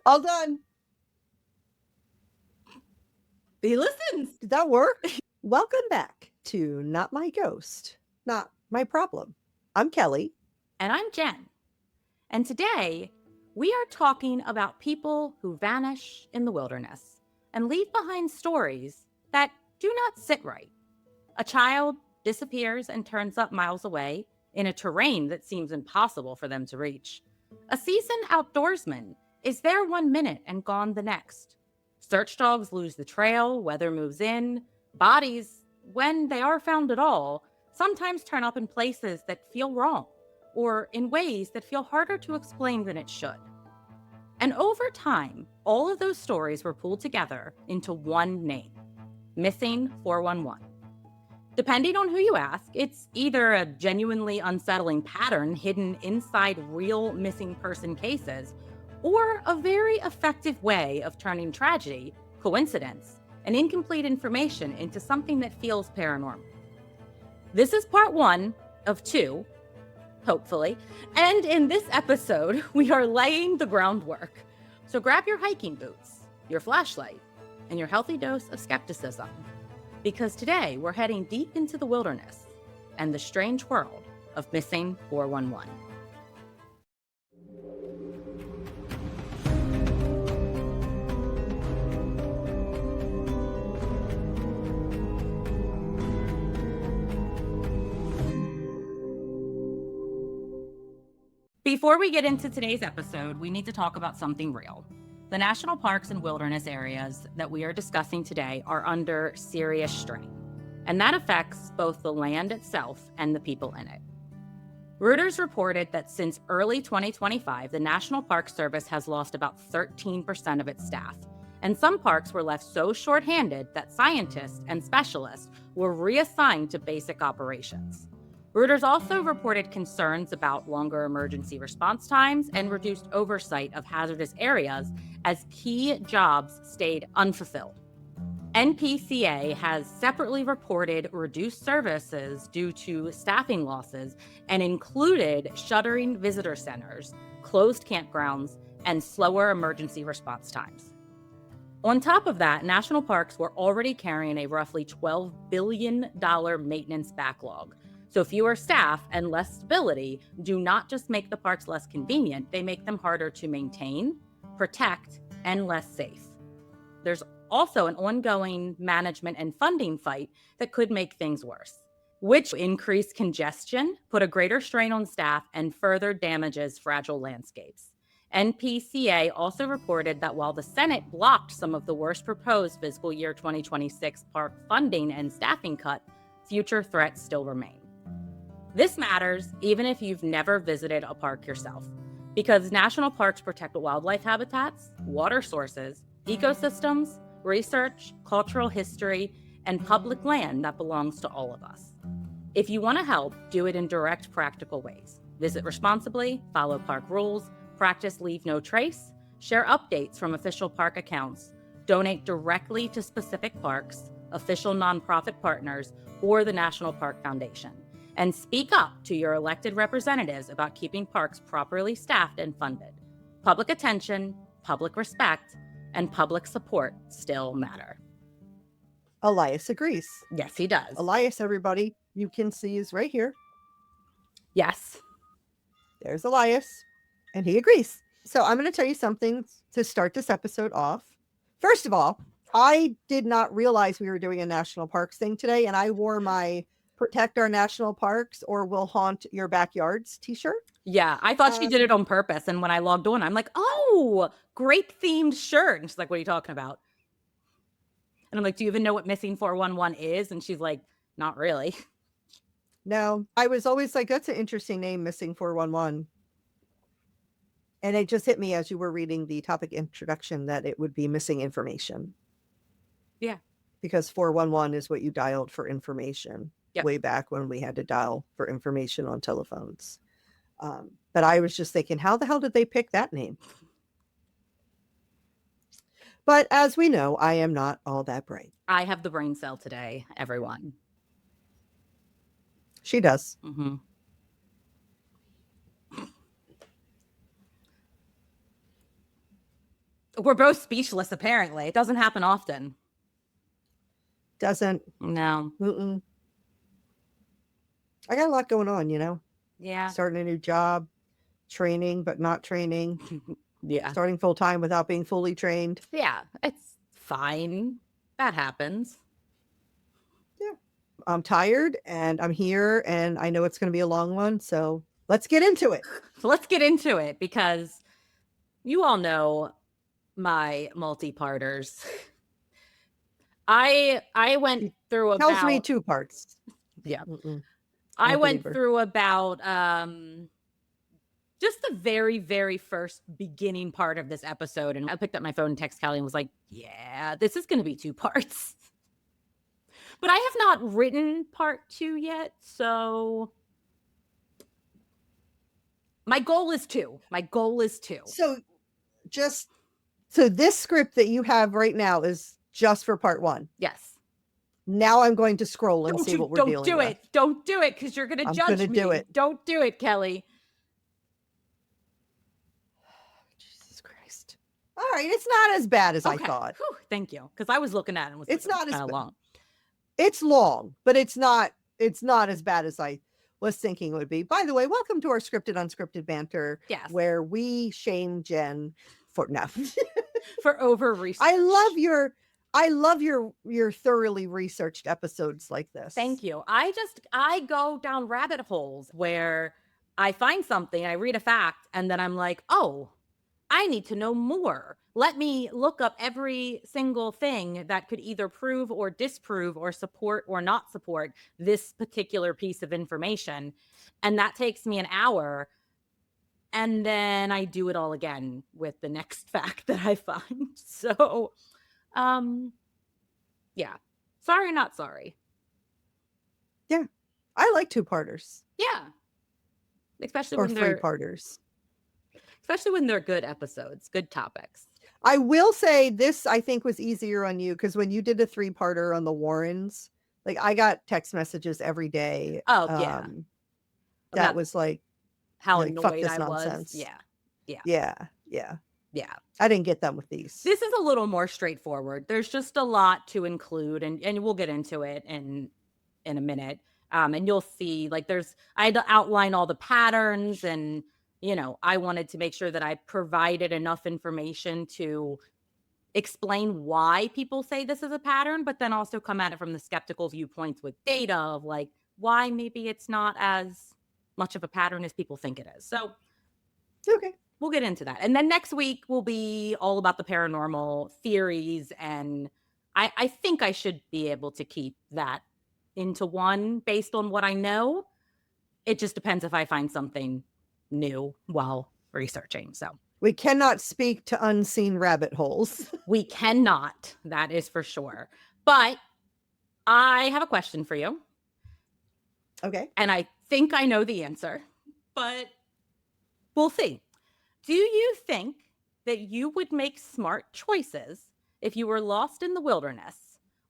All done. He listens. Did that work? Welcome back to Not My Ghost, Not My Problem. I'm Kelly. And I'm Jen. And today, we are talking about people who vanish in the wilderness and leave behind stories that do not sit right. A child disappears and turns up miles away in a terrain that seems impossible for them to reach. A seasoned outdoorsman is there 1 minute and gone the next. Search dogs lose the trail, weather moves in. Bodies, when they are found at all, sometimes turn up in places that feel wrong or in ways that feel harder to explain than it should. And over time, all of those stories were pulled together into one name, Missing 411. Depending on who you ask, it's either a genuinely unsettling pattern hidden inside real missing person cases, or a very effective way of turning tragedy, coincidence, and incomplete information into something that feels paranormal. This is part 1 of 2, hopefully, and in this episode, we are laying the groundwork. So grab your hiking boots, your flashlight, and your healthy dose of skepticism. Because today we're heading deep into the wilderness and the strange world of Missing 411. Before we get into today's episode, we need to talk about something real. The national parks and wilderness areas that we are discussing today are under serious strain, and that affects both the land itself and the people in it. Reuters reported that since early 2025, the National Park Service has lost about 13% of its staff, and some parks were left so short-handed that scientists and specialists were reassigned to basic operations. Reuters also reported concerns about longer emergency response times and reduced oversight of hazardous areas as key jobs stayed unfulfilled. NPCA has separately reported reduced services due to staffing losses and included shuttering visitor centers, closed campgrounds, and slower emergency response times. On top of that, national parks were already carrying a roughly $12 billion maintenance backlog. So fewer staff and less stability do not just make the parks less convenient, they make them harder to maintain, protect, and less safe. There's also an ongoing management and funding fight that could make things worse, which increased congestion, put a greater strain on staff, and further damages fragile landscapes. NPCA also reported that while the Senate blocked some of the worst proposed fiscal year 2026 park funding and staffing cut, future threats still remain. This matters even if you've never visited a park yourself, because national parks protect wildlife habitats, water sources, ecosystems, research, cultural history, and public land that belongs to all of us. If you want to help, do it in direct, practical ways. Visit responsibly, follow park rules, practice leave no trace, share updates from official park accounts, donate directly to specific parks, official nonprofit partners, or the National Park Foundation. And speak up to your elected representatives about keeping parks properly staffed and funded. Public attention, public respect, and public support still matter. Elias agrees. Yes, he does. Elias, everybody, you can see is right here. Yes. There's Elias, and he agrees. So I'm going to tell you something to start this episode off. First of all, I did not realize we were doing a national parks thing today, and I wore my Protect Our National Parks or We'll Haunt Your Backyards t-shirt. Yeah, I thought she did it on purpose. And when I logged on, I'm like, oh, great themed shirt. And she's like, what are you talking about? And I'm like, do you even know what Missing 411 is? And she's like, not really. No, I was always like, that's an interesting name, Missing 411. And it just hit me as you were reading the topic introduction that it would be missing information. Yeah. Because 411 is what you dialed for information. Yep. Way back when we had to dial for information on telephones. But I was just thinking, how the hell did they pick that name? But as we know, I am not all that bright. I have the brain cell today, everyone. She does. Mm-hmm. We're both speechless, apparently. It doesn't happen often. Doesn't. No. Mm-mm. I got a lot going on, Yeah. starting a new job, training, but not training, Yeah. starting full time without being fully trained. Yeah. It's fine. That happens. I'm tired and I'm here and I know it's going to be a long one. So let's get into it. So let's get into it because you all know my multi-parters. I went through about Tells me 2 parts. Yeah. Mm-mm. I Don't went believe her. through about just the very, very first beginning part of this episode. And I picked up my phone and text Kelly and was like, yeah, this is going to be 2 parts. But I have not written part 2 yet. So my goal is 2. So this script that you have right now is just for part 1. Yes. Now I'm going to scroll and see what we're dealing with. Don't do it because you're going to judge me. Do it. Don't do it, Kelly. Jesus Christ. All right, it's not as bad as I Okay. thought. Whew, thank you. Because I was looking at it and was It's not as kind of long. It's long, but it's not as bad as I was thinking it would be. By the way, welcome to our scripted unscripted banter, Yes. where we shame Jen for for over research. I love your thoroughly researched episodes like this. Thank you. I go down rabbit holes where I find something, I read a fact, and then I'm like, oh, I need to know more. Let me look up every single thing that could either prove or disprove or support or not support this particular piece of information. And that takes me an hour. And then I do it all again with the next fact that I find. So, yeah. Sorry, not sorry. Yeah. I like 2-parters. Yeah. Especially or when they're 3-parters. Especially when they're good episodes, good topics. I will say this, I think, was easier on you because when you did a 3-parter on the Warrens, like I got text messages every day. Oh, yeah. That was like how like, fuck annoyed this I nonsense. was. Yeah. Yeah. I didn't get them with these. This is a little more straightforward. There's just a lot to include, and we'll get into it in a minute. And you'll see, like, I had to outline all the patterns, and I wanted to make sure that I provided enough information to explain why people say this is a pattern, but then also come at it from the skeptical viewpoints with data of like why maybe it's not as much of a pattern as people think it is. So, okay. We'll get into that. And then next week will be all about the paranormal theories. And I think I should be able to keep that into one based on what I know. It just depends if I find something new while researching. So we cannot speak to unseen rabbit holes. We cannot. That is for sure. But I have a question for you. Okay. And I think I know the answer, but we'll see. Do you think that you would make smart choices if you were lost in the wilderness?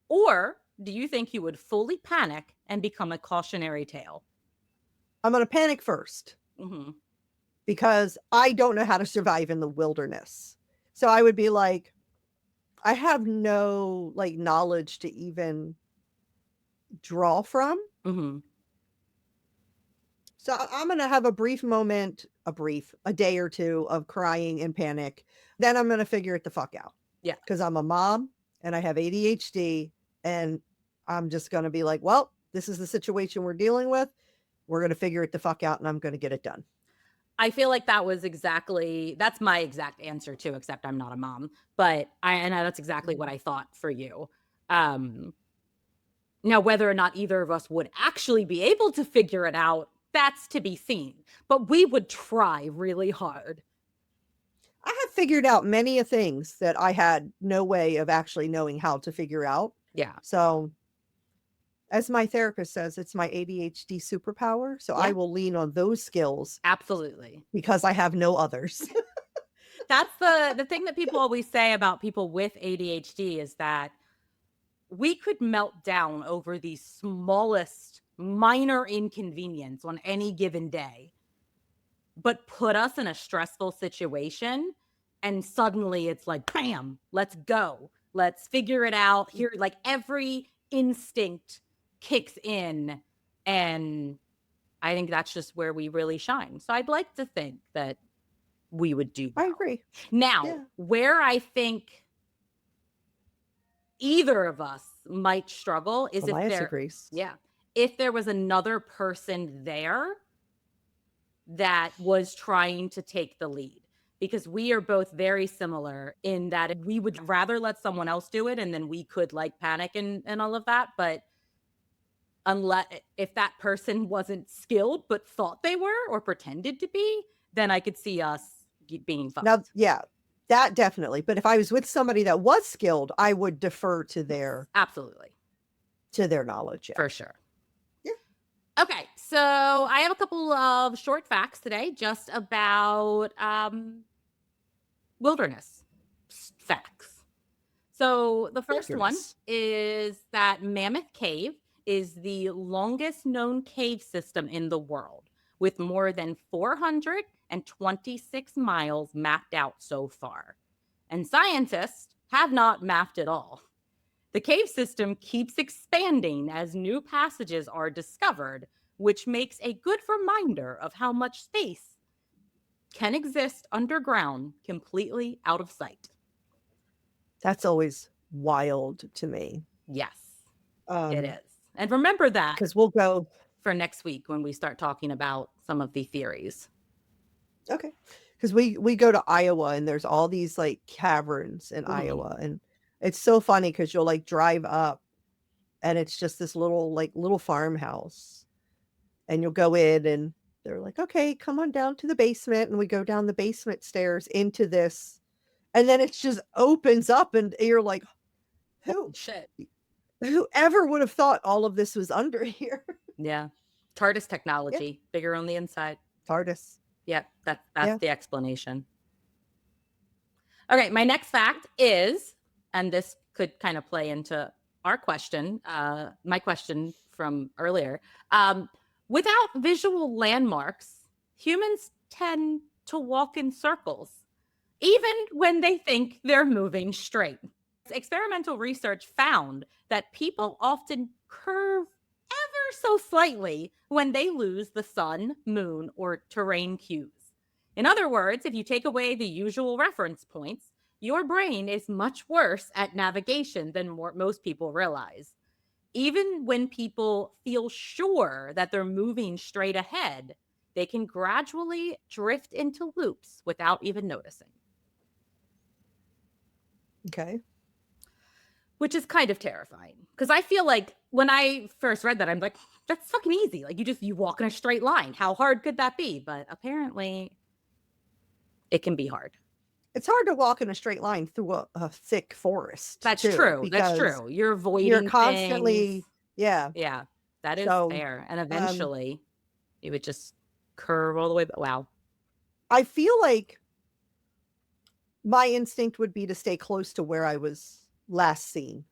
Or do you think you would fully panic and become a cautionary tale? I'm going to panic first. Mm-hmm. Because I don't know how to survive in the wilderness. So I would be like, I have no like knowledge to even draw from. Mm-hmm. So I'm going to have a brief moment, a day or two of crying and panic. Then I'm going to figure it the fuck out. Yeah. Because I'm a mom and I have ADHD and I'm just going to be like, well, this is the situation we're dealing with. We're going to figure it the fuck out and I'm going to get it done. I feel like that's my exact answer too, except I'm not a mom, but that's exactly what I thought for you. Now, whether or not either of us would actually be able to figure it out, that's to be seen, but we would try really hard. I have figured out many things that I had no way of actually knowing how to figure out. Yeah. So as my therapist says, it's my ADHD superpower. So I will lean on those skills. Absolutely. Because I have no others. That's the thing that people always say about people with ADHD is that we could melt down over the smallest minor inconvenience on any given day, but put us in a stressful situation and suddenly it's like, bam, let's go. Let's figure it out. Here, like every instinct kicks in, and I think that's just where we really shine. So I'd like to think that we would do well. I agree. Now, Yeah. where I think either of us might struggle is Elias agrees. if there was another person there that was trying to take the lead, because we are both very similar in that we would rather let someone else do it and then we could like panic and all of that. But unless if that person wasn't skilled but thought they were or pretended to be, then I could see us being fucked. Now, yeah, that definitely. But if I was with somebody that was skilled, I would defer to their Absolutely. to their knowledge. Yeah. For sure. Yeah. Okay, so I have a couple of short facts today just about wilderness facts. So the first one is that Mammoth Cave is the longest known cave system in the world, with more than 426 miles mapped out so far. And scientists have not mapped it all. The cave system keeps expanding as new passages are discovered, which makes a good reminder of how much space can exist underground completely out of sight. That's always wild to me. Yes, it is. And remember that because we'll go for next week when we start talking about some of the theories. Okay. Because we go to Iowa and there's all these like caverns in Iowa, and it's so funny because you'll like drive up and it's just this little farmhouse, and you'll go in and they're like, okay, come on down to the basement, and we go down the basement stairs into this, and then it just opens up and you're like, whoever would have thought all of this was under here. Yeah. TARDIS technology, bigger on the inside. TARDIS. Yeah, that's the explanation. Okay, my next fact is, and this could kind of play into our question, my question from earlier. Without visual landmarks, humans tend to walk in circles, even when they think they're moving straight. Experimental research found that people often curve ever so slightly when they lose the sun, moon, or terrain cues. In other words, if you take away the usual reference points, your brain is much worse at navigation than most people realize. Even when people feel sure that they're moving straight ahead, they can gradually drift into loops without even noticing. Okay. Which is kind of terrifying, because I feel like when I first read that, I'm like, that's fucking easy. Like you walk in a straight line. How hard could that be? But apparently it can be hard. It's hard to walk in a straight line through a thick forest. That's true. That's true. You're avoiding You're constantly things. Yeah. That is fair. And eventually it would just curve all the way. Wow. I feel like my instinct would be to stay close to where I was last seen.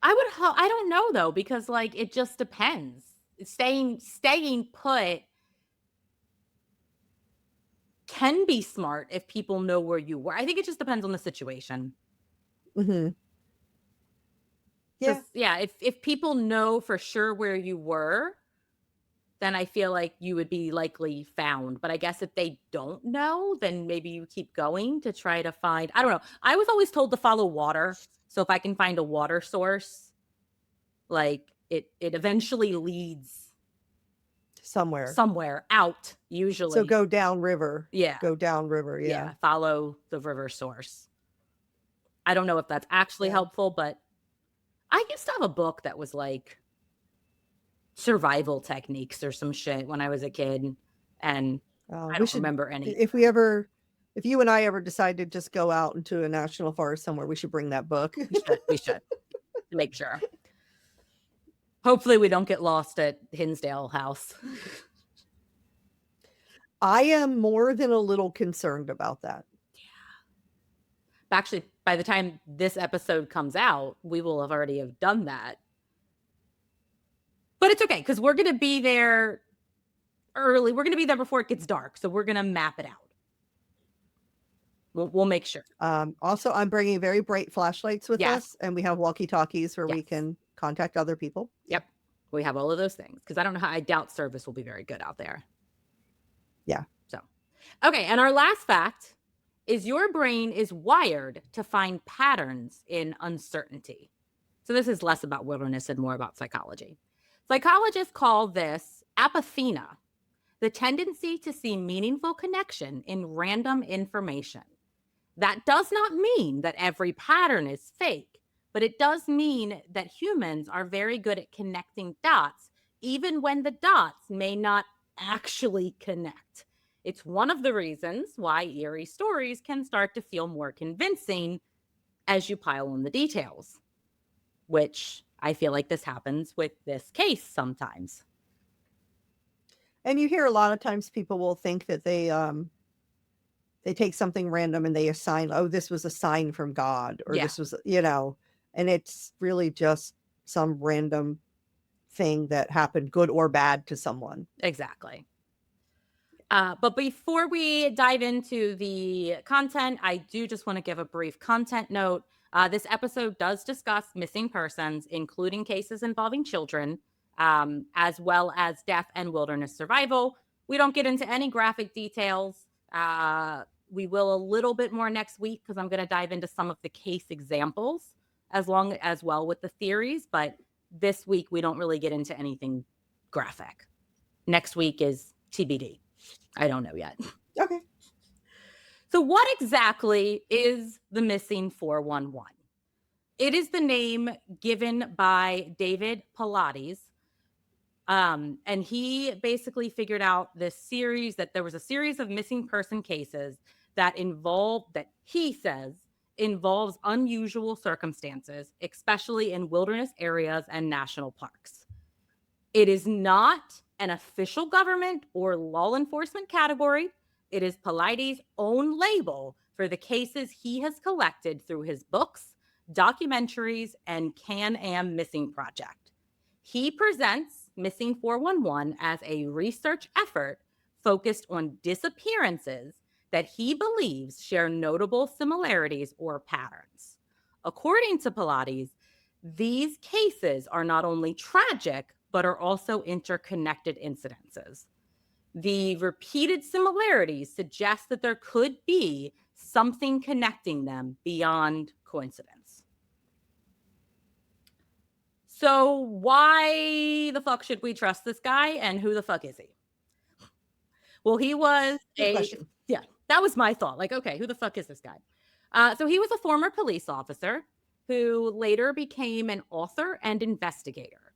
I don't know though, because like it just depends. Staying put can be smart if people know where you were. I think it just depends on the situation. Mm-hmm. Yeah. If people know for sure where you were, then I feel like you would be likely found. But I guess if they don't know, then maybe you keep going to try to find, I don't know. I was always told to follow water. So if I can find a water source, like it eventually leads somewhere out, usually. So go down river. Yeah. Go down river. Yeah. Follow the river source. I don't know if that's actually helpful, but I used to have a book that was like survival techniques or some shit when I was a kid, and I don't remember any. If you and I ever decide to just go out into a national forest somewhere, we should bring that book. We should to make sure. Hopefully we don't get lost at Hinsdale House. I am more than a little concerned about that. Yeah. Actually, by the time this episode comes out, we will have already have done that. But it's okay, because we're going to be there early. We're going to be there before it gets dark. So we're going to map it out. We'll make sure. Also, I'm bringing very bright flashlights with Yes. us, and we have walkie-talkies where we Yes. can contact other people. Yep. We have all of those things because I don't know how, I doubt service will be very good out there. Yeah. So, okay. And our last fact is your brain is wired to find patterns in uncertainty. So this is less about wilderness and more about psychology. Psychologists call this apathenia, the tendency to see meaningful connection in random information. That does not mean that every pattern is fake, but it does mean that humans are very good at connecting dots, even when the dots may not actually connect. It's one of the reasons why eerie stories can start to feel more convincing as you pile on the details, which I feel like this happens with this case sometimes. And you hear a lot of times people will think that they take something random and they assign, oh, this was a sign from God, or Yeah. this was, and it's really just some random thing that happened, good or bad, to someone. Exactly. But before we dive into the content, I do just want to give a brief content note. This episode does discuss missing persons, including cases involving children, as well as death and wilderness survival. We don't get into any graphic details. We will a little bit more next week because I'm going to dive into some of the case examples as well with the theories. But this week, we don't really get into anything graphic. Next week is TBD. I don't know yet. Okay. So what exactly is the missing 411? It is the name given by David Paulides. And he basically figured out this series, that there was a series of missing person cases that he says involves unusual circumstances, especially in wilderness areas and national parks. It is not an official government or law enforcement category. It is Paulides' own label for the cases he has collected through his books, documentaries, and Can-Am Missing Project. He presents Missing 411 as a research effort focused on disappearances that he believes share notable similarities or patterns. According to Paulides, these cases are not only tragic, but are also interconnected incidences. The repeated similarities suggest that there could be something connecting them beyond coincidence. So why the fuck should we trust this guy, and who the fuck is he? Well, he was Good question. Yeah, that was my thought. Like, okay, who the fuck is this guy? So he was a former police officer who later became an author and investigator.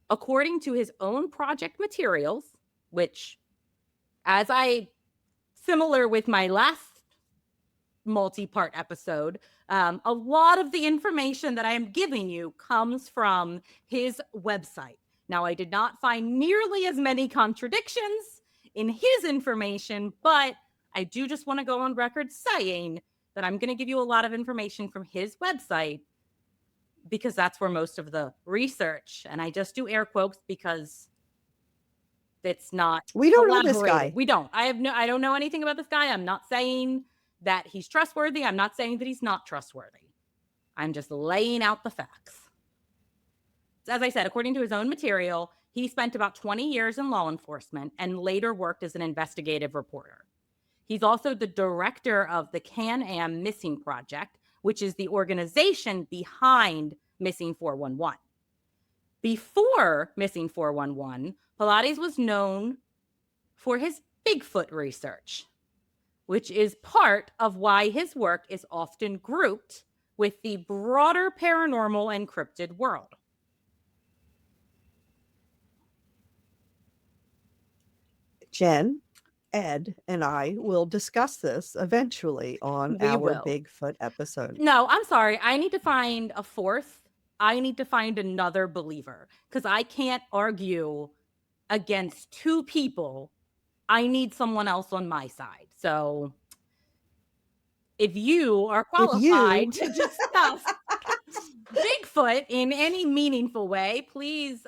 According to his own project materials, which, similar with my last multi-part episode, a lot of the information that I am giving you comes from his website. Now, I did not find nearly as many contradictions in his information, but I do just want to go on record saying that I'm going to give you a lot of information from his website because that's where most of the research, and I just do air quotes because it's not. We don't know this guy. We don't. I don't know anything about this guy. I'm not saying that he's trustworthy. I'm not saying that he's not trustworthy. I'm just laying out the facts. As I said, according to his own material, he spent about 20 years in law enforcement and later worked as an investigative reporter. He's also the director of the Can-Am Missing Project, which is the organization behind Missing 411. Before Missing 411, Paulides was known for his Bigfoot research, which is part of why his work is often grouped with the broader paranormal and cryptid world. Jen, Ed, and I will discuss this eventually on our Bigfoot episode. No, I'm sorry. I need to find a fourth. I need to find another believer because I can't argue against two people. I need someone else on my side. So if you are qualified to discuss Bigfoot in any meaningful way, please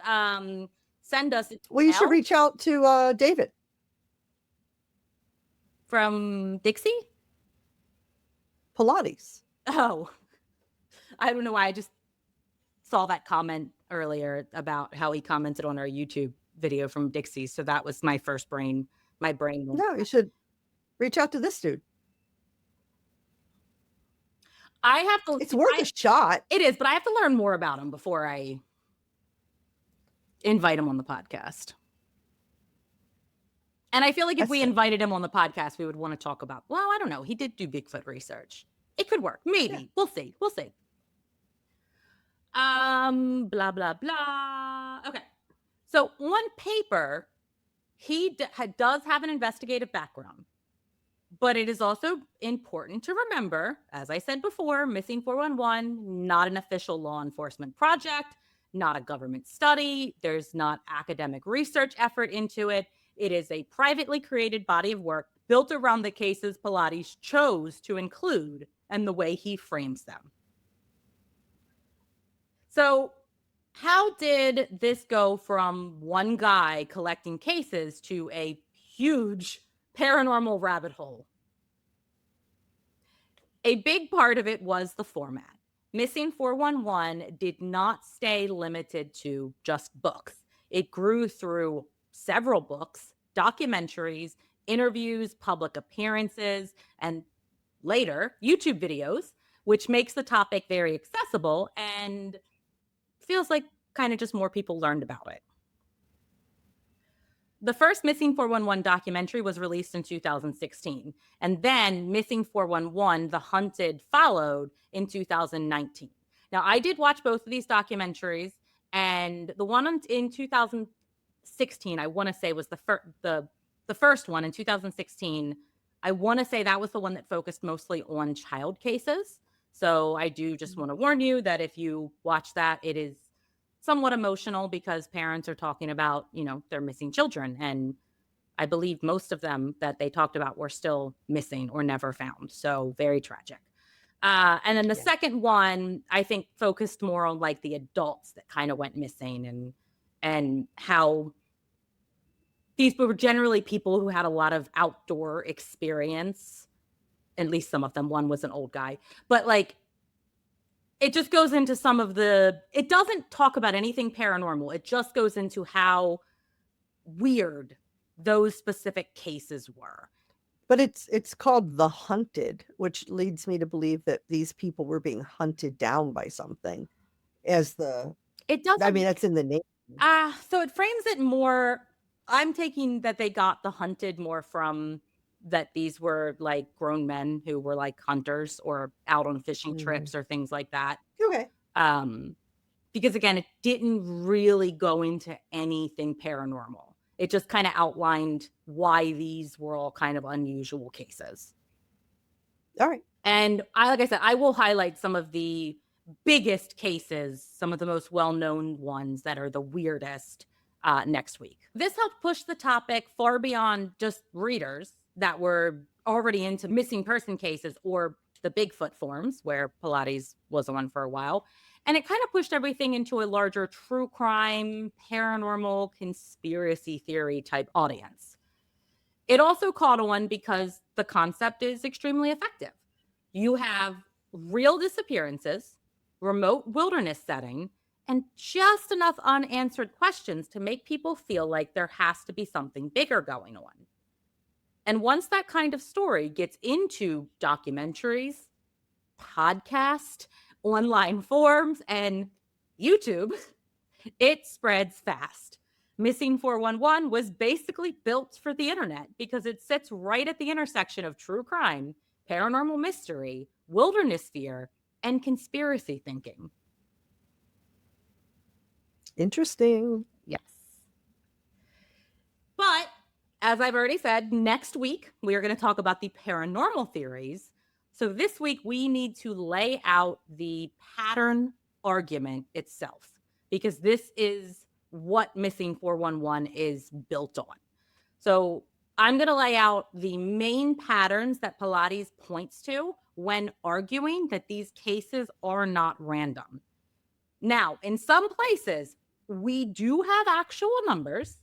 send us. Well, you should reach out to David from Dixie. Paulides. Oh, I don't know why. I just saw that comment earlier about how he commented on our YouTube video from Dixie. So that was my brain. No, you should reach out to this dude. I have to. It's worth a shot. It is, but I have to learn more about him before I invite him on the podcast. And I feel like if we invited him on the podcast, we would want to talk about, well, I don't know. He did do Bigfoot research. It could work. Maybe. Yeah. We'll see. Blah, blah, blah. Okay. So on paper, he does have an investigative background. But it is also important to remember, as I said before, Missing 411, not an official law enforcement project, not a government study. There's not academic research effort into it. It is a privately created body of work built around the cases Paulides chose to include and the way he frames them. So how did this go from one guy collecting cases to a huge paranormal rabbit hole? A big part of it was the format. Missing 411 did not stay limited to just books. It grew through several books, documentaries, interviews, public appearances, and later YouTube videos, which makes the topic very accessible and feels like kind of just more people learned about it. The first Missing 411 documentary was released in 2016, and then Missing 411, The Hunted, followed in 2019. Now, I did watch both of these documentaries, and the one in 2016, I want to say, was the first one in 2016. I want to say that was the one that focused mostly on child cases. So I do just want to warn you that if you watch that, it is somewhat emotional because parents are talking about, their missing children. And I believe most of them that they talked about were still missing or never found. So very tragic. And then the second one, I think, focused more on like the adults that kind of went missing and how these were generally people who had a lot of outdoor experience. At least some of them. One was an old guy. But like, it just goes into it doesn't talk about anything paranormal. It just goes into how weird those specific cases were. But it's called The Hunted, which leads me to believe that these people were being hunted down by something. That's in the name. So it frames it more, I'm taking that they got the hunted more from that these were like grown men who were like hunters or out on fishing trips or things like that. Okay. Because again, it didn't really go into anything paranormal. It just kind of outlined why these were all kind of unusual cases. All right. And like I said, I will highlight some of the biggest cases, some of the most well-known ones that are the weirdest next week. This helped push the topic far beyond just readers that were already into missing person cases or the Bigfoot forums, where Paulides was on for a while. And it kind of pushed everything into a larger true crime, paranormal, conspiracy theory type audience. It also caught on because the concept is extremely effective. You have real disappearances, remote wilderness setting, and just enough unanswered questions to make people feel like there has to be something bigger going on. And once that kind of story gets into documentaries, podcasts, online forums, and YouTube, it spreads fast. Missing 411 was basically built for the internet because it sits right at the intersection of true crime, paranormal mystery, wilderness fear, and conspiracy thinking. Interesting. Yes. But as I've already said, next week we are going to talk about the paranormal theories. So this week we need to lay out the pattern argument itself, because this is what Missing 411 is built on. So I'm going to lay out the main patterns that Paulides points to when arguing that these cases are not random. Now, in some places, we do have actual numbers,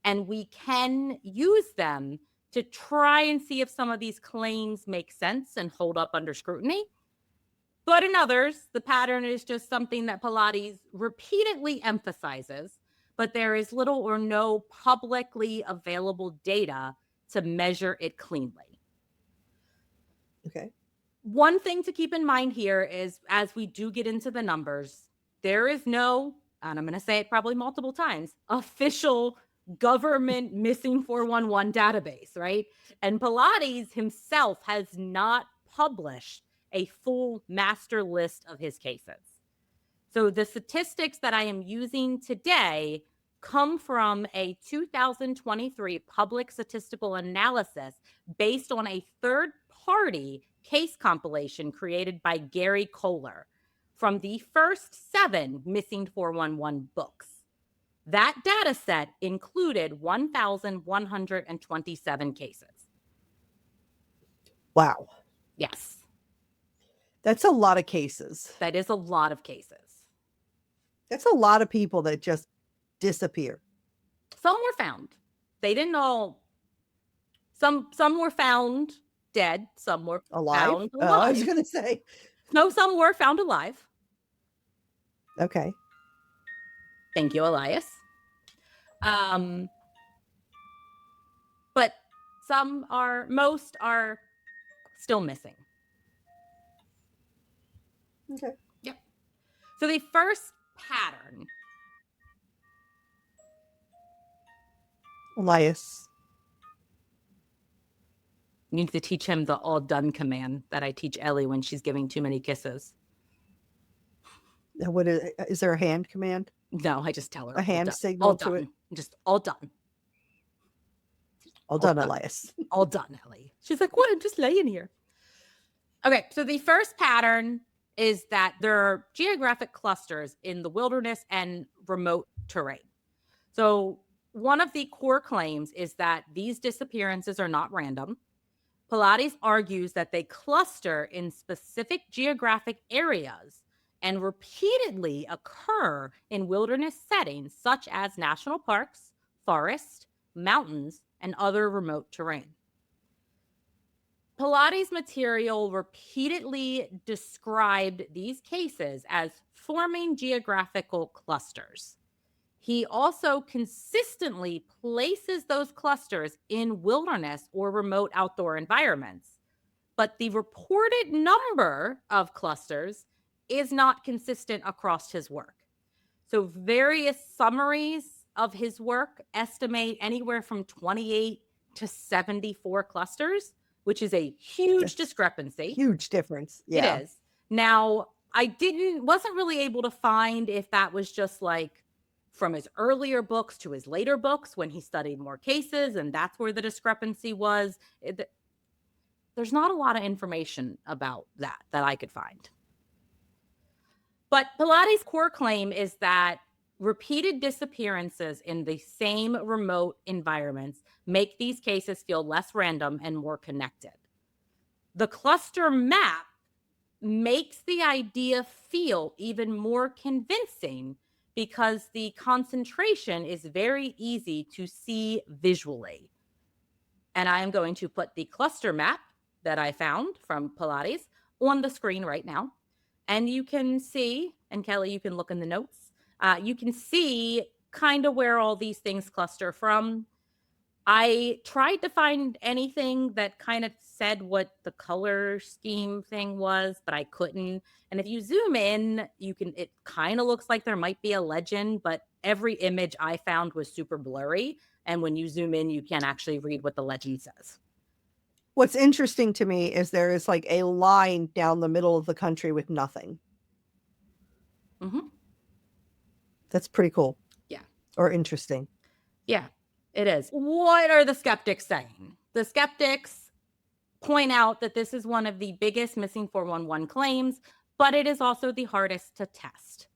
and we can use them to try and see if some of these claims make sense and hold up under scrutiny. But in others, the pattern is just something that Paulides repeatedly emphasizes, but there is little or no publicly available data to measure it cleanly. Okay. One thing to keep in mind here is, as we do get into the numbers, there is no, and I'm going to say it probably multiple times, official government missing 411 database, right? And Paulides himself has not published a full master list of his cases. So the statistics that I am using today come from a 2023 public statistical analysis based on a third-party case compilation created by Gary Kohler from the first 7 missing 411 books. That data set included 1,127 cases. Wow. Yes, That's a lot of cases. that is a lot of cases. That's a lot of people that just disappear. Some were found. They didn't all. Some were found dead. Some were Alive? found Oh, I was alive. going to say. No, some were found alive. Okay. Thank you, Elias. But most are still missing. Okay. Yep. So the first pattern. Elias. You need to teach him the all done command that I teach Ellie when she's giving too many kisses. What is there a hand command? No, I just tell her A hand done. signal all to done. it? Just all done. All done, Elias. All done, Ellie. She's like, what? I'm just laying here. Okay, so the first pattern is that there are geographic clusters in the wilderness and remote terrain. So one of the core claims is that these disappearances are not random. Paulides argues that they cluster in specific geographic areas and repeatedly occur in wilderness settings such as national parks, forests, mountains, and other remote terrain. Paulides' material repeatedly described these cases as forming geographical clusters. He also consistently places those clusters in wilderness or remote outdoor environments. But the reported number of clusters is not consistent across his work. So various summaries of his work estimate anywhere from 28 to 74 clusters, which is a huge discrepancy. Huge difference. Yeah. It is. Now, I wasn't really able to find if that was just like from his earlier books to his later books when he studied more cases, and that's where the discrepancy was. There's not a lot of information about that I could find. But Paulides' core claim is that repeated disappearances in the same remote environments make these cases feel less random and more connected. The cluster map makes the idea feel even more convincing because the concentration is very easy to see visually. And I am going to put the cluster map that I found from Paulides on the screen right now. And you can see, and Kelly, you can look in the notes, you can see kind of where all these things cluster from. I tried to find anything that kind of said what the color scheme thing was, but I couldn't. And if you zoom in, it kind of looks like there might be a legend, but every image I found was super blurry. And when you zoom in, you can't actually read what the legend says. What's interesting to me is there is like a line down the middle of the country with nothing. Mm-hmm. That's pretty cool. Yeah. Or interesting. Yeah, it is. What are the skeptics saying? The skeptics point out that this is one of the biggest missing 411 claims, but it is also the hardest to test.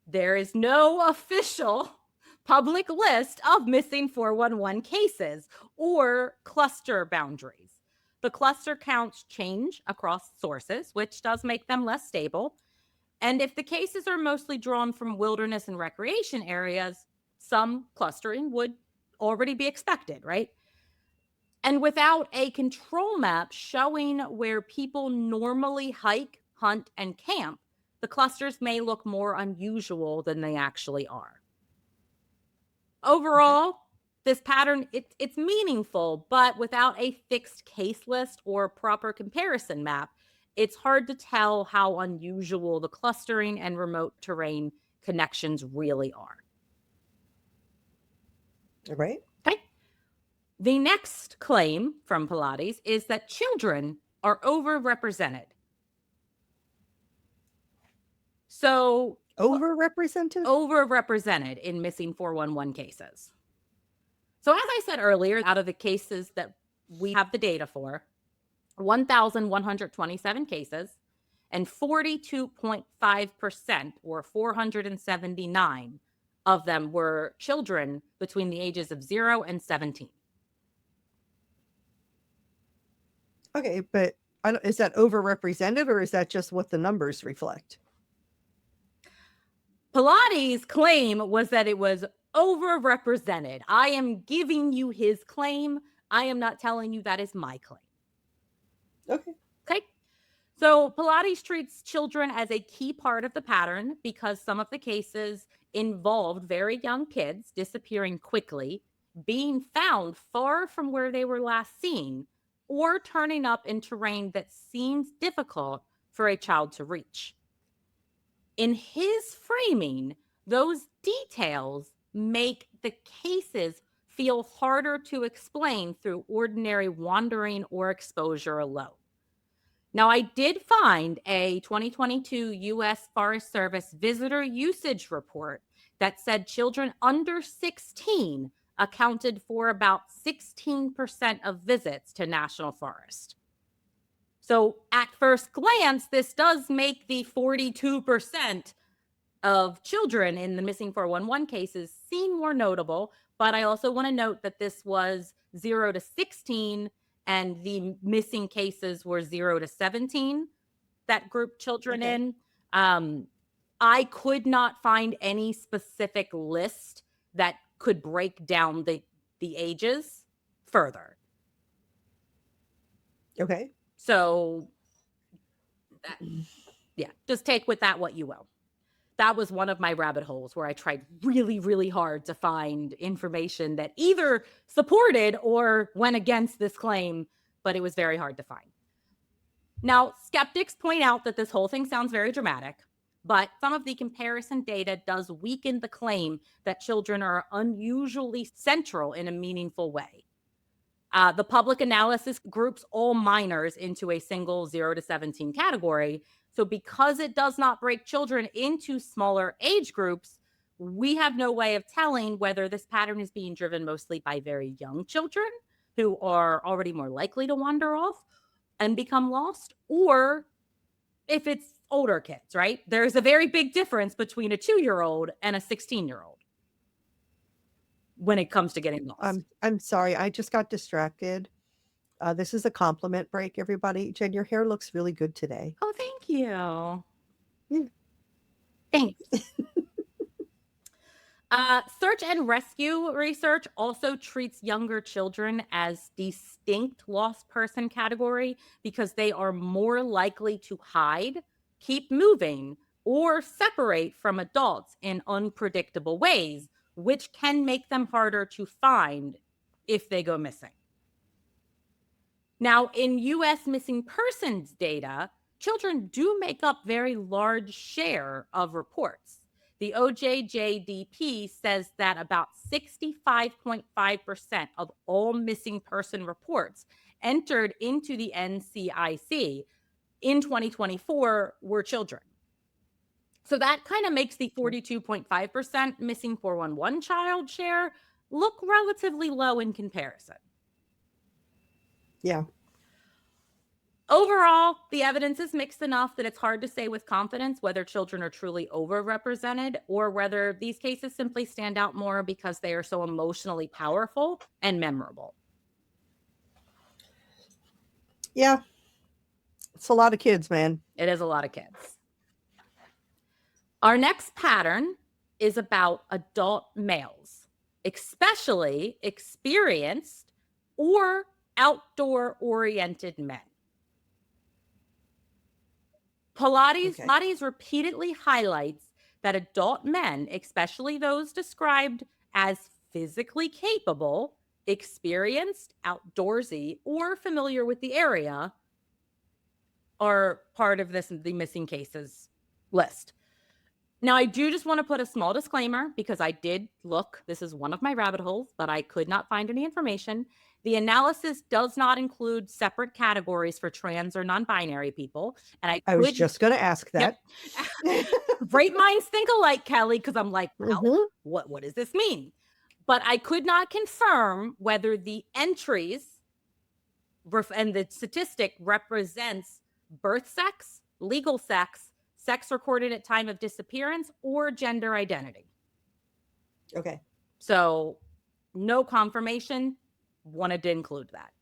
There is no official public list of missing 411 cases or cluster boundaries. The cluster counts change across sources, which does make them less stable. And if the cases are mostly drawn from wilderness and recreation areas, some clustering would already be expected, right? And without a control map showing where people normally hike, hunt, and camp, the clusters may look more unusual than they actually are. Overall, this pattern, it's meaningful, but without a fixed case list or proper comparison map, it's hard to tell how unusual the clustering and remote terrain connections really are. Right. Okay. The next claim from Paulides is that children are overrepresented. So, Overrepresented in missing 411 cases. So, as I said earlier, out of the cases that we have the data for, 1,127 cases, and 42.5%, or 479 of them, were children between the ages of 0 and 17. Okay, but is that overrepresented, or is that just what the numbers reflect? Paulides' claim was that it was overrepresented. I am giving you his claim. I am not telling you that is my claim. Okay. Okay. So Paulides treats children as a key part of the pattern because some of the cases involved very young kids disappearing quickly, being found far from where they were last seen, or turning up in terrain that seems difficult for a child to reach. In his framing, those details make the cases feel harder to explain through ordinary wandering or exposure alone. Now, I did find a 2022 U.S. Forest Service visitor usage report that said children under 16 accounted for about 16% of visits to national forest. So at first glance, this does make the 42% of children in the missing 411 cases seem more notable, but I also want to note that this was 0 to 16 and the missing cases were 0 to 17 that group children in. I could not find any specific list that could break down the ages further. Okay. So, yeah, just take with that what you will. That was one of my rabbit holes where I tried really, really hard to find information that either supported or went against this claim, but it was very hard to find. Now, skeptics point out that this whole thing sounds very dramatic, but some of the comparison data does weaken the claim that children are unusually central in a meaningful way. The public analysis groups all minors into a single 0 to 17 category. So because it does not break children into smaller age groups, we have no way of telling whether this pattern is being driven mostly by very young children who are already more likely to wander off and become lost, or if it's older kids, right? There's a very big difference between a 2-year-old and a 16-year-old when it comes to getting lost. I'm sorry, I just got distracted. This is a compliment break, everybody. Jen, your hair looks really good today. Oh, thank you. Yeah. Thanks. Search and rescue research also treats younger children as distinct lost person category because they are more likely to hide, keep moving, or separate from adults in unpredictable ways, which can make them harder to find if they go missing. Now, in U.S. missing persons data, children do make up very large share of reports. The OJJDP says that about 65.5% of all missing person reports entered into the NCIC in 2024 were children. So that kind of makes the 42.5% missing 411 child share look relatively low in comparison. Yeah. Overall, the evidence is mixed enough that it's hard to say with confidence whether children are truly overrepresented or whether these cases simply stand out more because they are so emotionally powerful and memorable. Yeah. It's a lot of kids, man. It is a lot of kids. Our next pattern is about adult males, especially experienced or outdoor-oriented men. Paulides repeatedly highlights that adult men, especially those described as physically capable, experienced, outdoorsy, or familiar with the area, are part of the missing cases list. Now, I do just want to put a small disclaimer because I did look. This is one of my rabbit holes, but I could not find any information. The analysis does not include separate categories for trans or non-binary people. And I was just going to ask that. Yep. Great minds think alike, Kelly, because I'm like, wow, Mhm. what does this mean? But I could not confirm whether the entries and the statistic represents birth sex, legal sex, sex recorded at time of disappearance, or gender identity. Okay. So no confirmation, wanted to include that.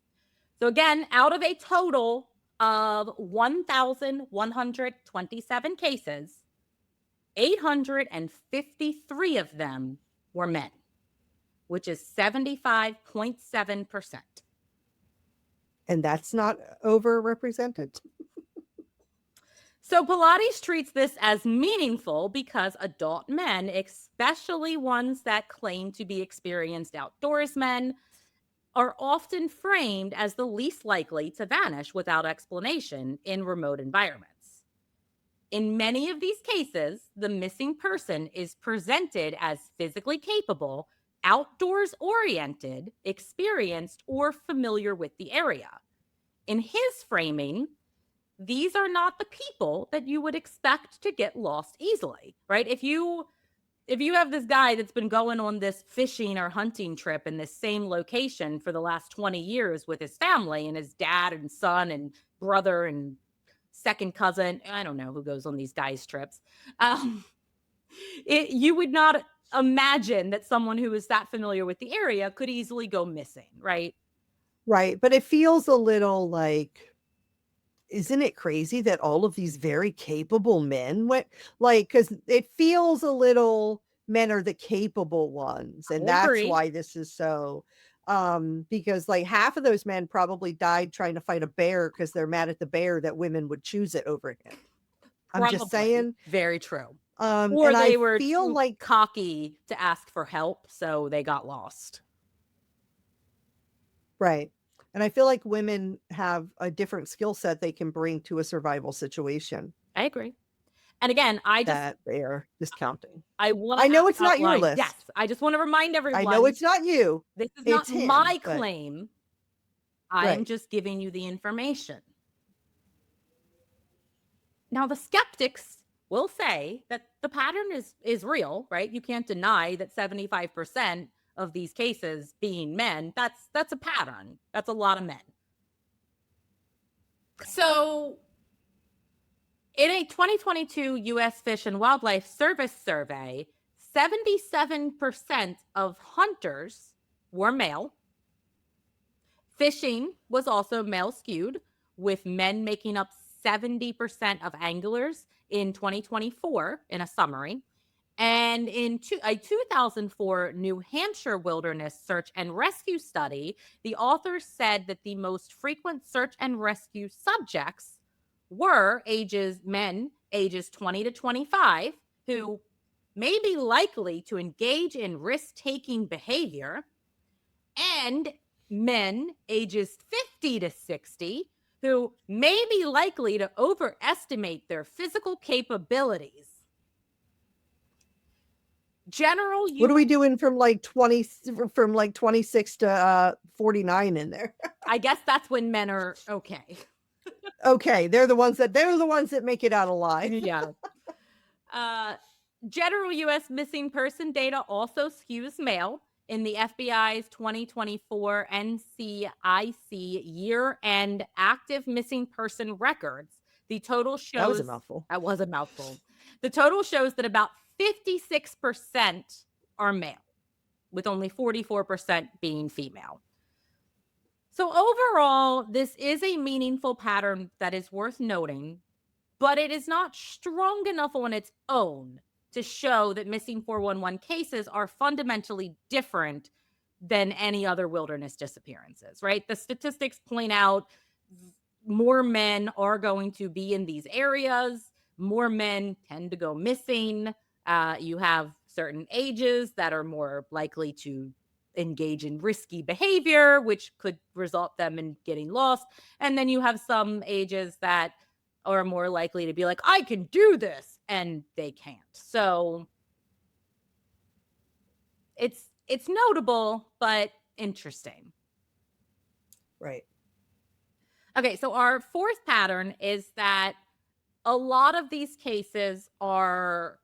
So again, out of a total of 1,127 cases, 853 of them were men, which is 75.7%. And that's not overrepresented. So Paulides treats this as meaningful because adult men, especially ones that claim to be experienced outdoorsmen, are often framed as the least likely to vanish without explanation in remote environments. In many of these cases, the missing person is presented as physically capable, outdoors oriented, experienced, or familiar with the area. In his framing, these are not the people that you would expect to get lost easily, right? If you have this guy that's been going on this fishing or hunting trip in this same location for the last 20 years with his family and his dad and son and brother and second cousin, I don't know who goes on these guys' trips. You would not imagine that someone who is that familiar with the area could easily go missing, right? Right. But it feels a little like, isn't it crazy that all of these very capable men went, like, because it feels a little, men are the capable ones. And that's Agree. why this is so, because like half of those men probably died trying to fight a bear because they're mad at the bear that women would choose it over him. I'm just Probably. saying. Very true. Or And they they were feel too like cocky to ask for help, so they got lost. right. And I feel like women have a different skill set they can bring to a survival situation I agree. And again, that they're discounting. I want I to know it's not your outline. list. Yes, I just want to remind everyone. I know it's not you. This is It's not him, my but claim. I'm right. just giving you the information. Now, the skeptics will say that the pattern is real, right? You can't deny that 75% of these cases being men, that's a pattern. That's a lot of men. So, in a 2022 U.S. Fish and Wildlife Service survey, 77% of hunters were male. Fishing was also male skewed, with men making up 70% of anglers in 2024 in a summary. And in a 2004 New Hampshire wilderness search and rescue study, the authors said that the most frequent search and rescue subjects were men ages 20 to 25, who may be likely to engage in risk-taking behavior, and men ages 50 to 60, who may be likely to overestimate their physical capabilities. What are we doing from like 26 to 49 in there? I guess that's when men are okay. Okay, they're the ones that make it out alive. Yeah. General U.S. missing person data also skews male. In the FBI's 2024 NCIC year-end active missing person records, the total shows... That was a mouthful. That was a mouthful. The total shows that about 56% are male, with only 44% being female. So overall, this is a meaningful pattern that is worth noting, but it is not strong enough on its own to show that missing 411 cases are fundamentally different than any other wilderness disappearances, right? The statistics point out more men are going to be in these areas. More men tend to go missing. You have certain ages that are more likely to engage in risky behavior, which could result them in getting lost. And then you have some ages that are more likely to be like, I can do this, and they can't. So it's notable, but interesting. Right. Okay, so our fourth pattern is that a lot of these cases are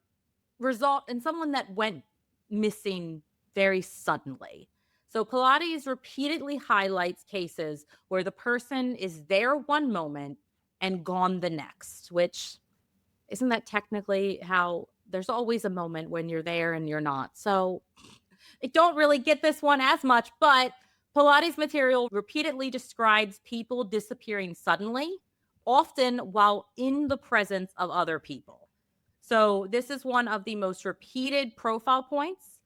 result in someone that went missing very suddenly. So Pilates repeatedly highlights cases where the person is there one moment and gone the next, which isn't that technically how there's always a moment when you're there and you're not. So I don't really get this one as much, but Pilates material repeatedly describes people disappearing suddenly, often while in the presence of other people. So this is one of the most repeated profile points,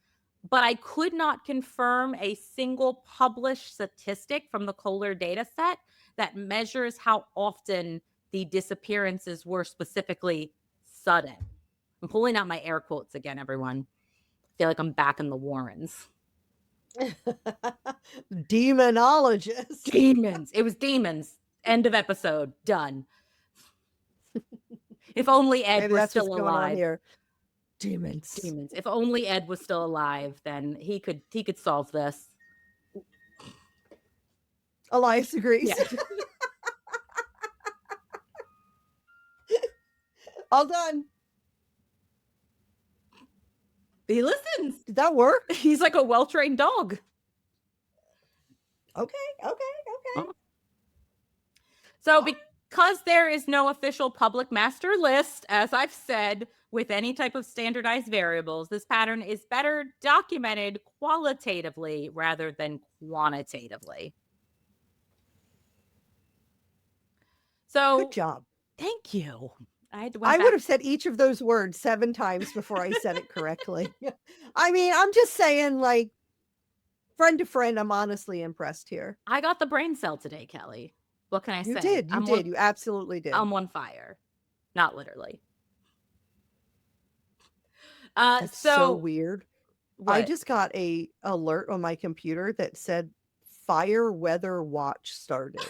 but I could not confirm a single published statistic from the Kohler data set that measures how often the disappearances were specifically sudden. I'm pulling out my air quotes again, everyone. I feel like I'm back in the Warrens. Demonologist. Demons. It was demons. End of episode. Done. If only Ed Maybe were that's still what's going on alive. here. Demons. Demons. If only Ed was still alive, then he could solve this. Elias agrees. Yeah. All done. He listens. Did that work? He's like a well-trained dog. Okay. So because there is no official public master list, as I've said, with any type of standardized variables, this pattern is better documented qualitatively rather than quantitatively. So Good job. Thank you. I would have said each of those words 7 times before I said it correctly. I mean, I'm just saying, like, friend to friend, I'm honestly impressed here. I got the brain cell today, Kelly. What can I say? You did. You absolutely did. I'm on fire. Not literally. That's so weird. What? I just got a alert on my computer that said fire weather watch started.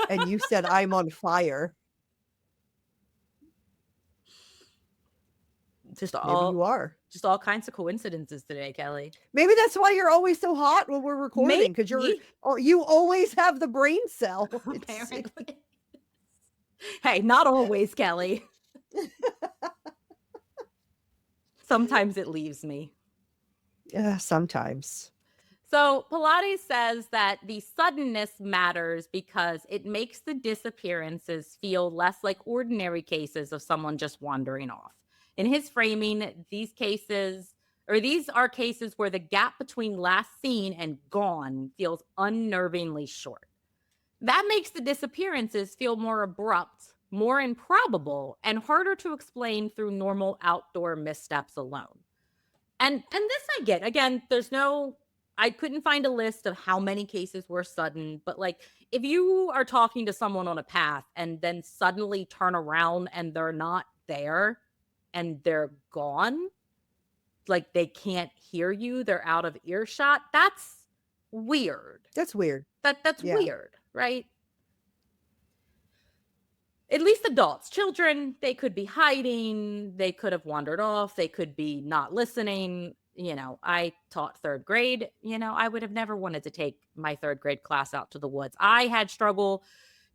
And you said I'm on fire. Maybe you are. Just all kinds of coincidences today, Kelly. Maybe that's why you're always so hot when we're recording, because you always have the brain cell. Apparently. Hey, not always, Kelly. Sometimes it leaves me. Yeah, sometimes. So Pilates says that the suddenness matters because it makes the disappearances feel less like ordinary cases of someone just wandering off. In his framing, these are cases where the gap between last seen and gone feels unnervingly short. That makes the disappearances feel more abrupt, more improbable, and harder to explain through normal outdoor missteps alone. And this I get. Again, I couldn't find a list of how many cases were sudden, but like if you are talking to someone on a path and then suddenly turn around and they're not there and they're gone, like they can't hear you, they're out of earshot, that's weird. That's weird. That's weird, right? At least adults. Children, they could be hiding, they could have wandered off, they could be not listening. I taught 3rd grade. I would have never wanted to take my 3rd grade class out to the woods. I had struggle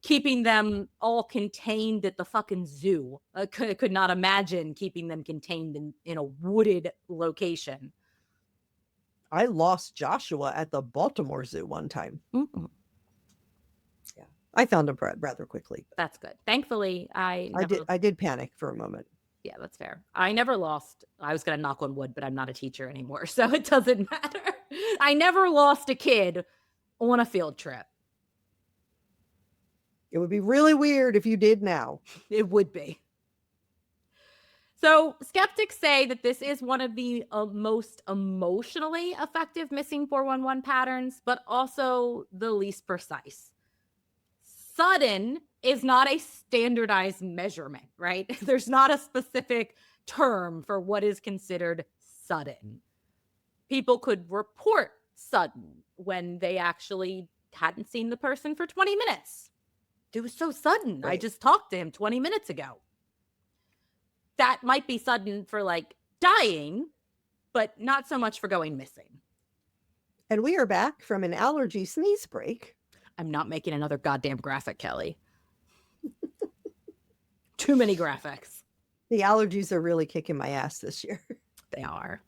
keeping them all contained at the fucking zoo. I could not imagine keeping them contained in a wooded location. I lost Joshua at the Baltimore Zoo one time. Mm-mm. Yeah, I found him rather quickly. That's good. Thankfully, I did panic for a moment. Yeah, that's fair. I never lost. I was going to knock on wood, but I'm not a teacher anymore, so it doesn't matter. I never lost a kid on a field trip. It would be really weird if you did now. It would be. So skeptics say that this is one of the most emotionally effective missing 411 patterns, but also the least precise. Sudden is not a standardized measurement, right? There's not a specific term for what is considered sudden. People could report sudden when they actually hadn't seen the person for 20 minutes. It was so sudden. Right. I just talked to him 20 minutes ago. That might be sudden for like dying, but not so much for going missing. And we are back from an allergy sneeze break. I'm not making another goddamn graphic, Kelly. Too many graphics. The allergies are really kicking my ass this year. They are.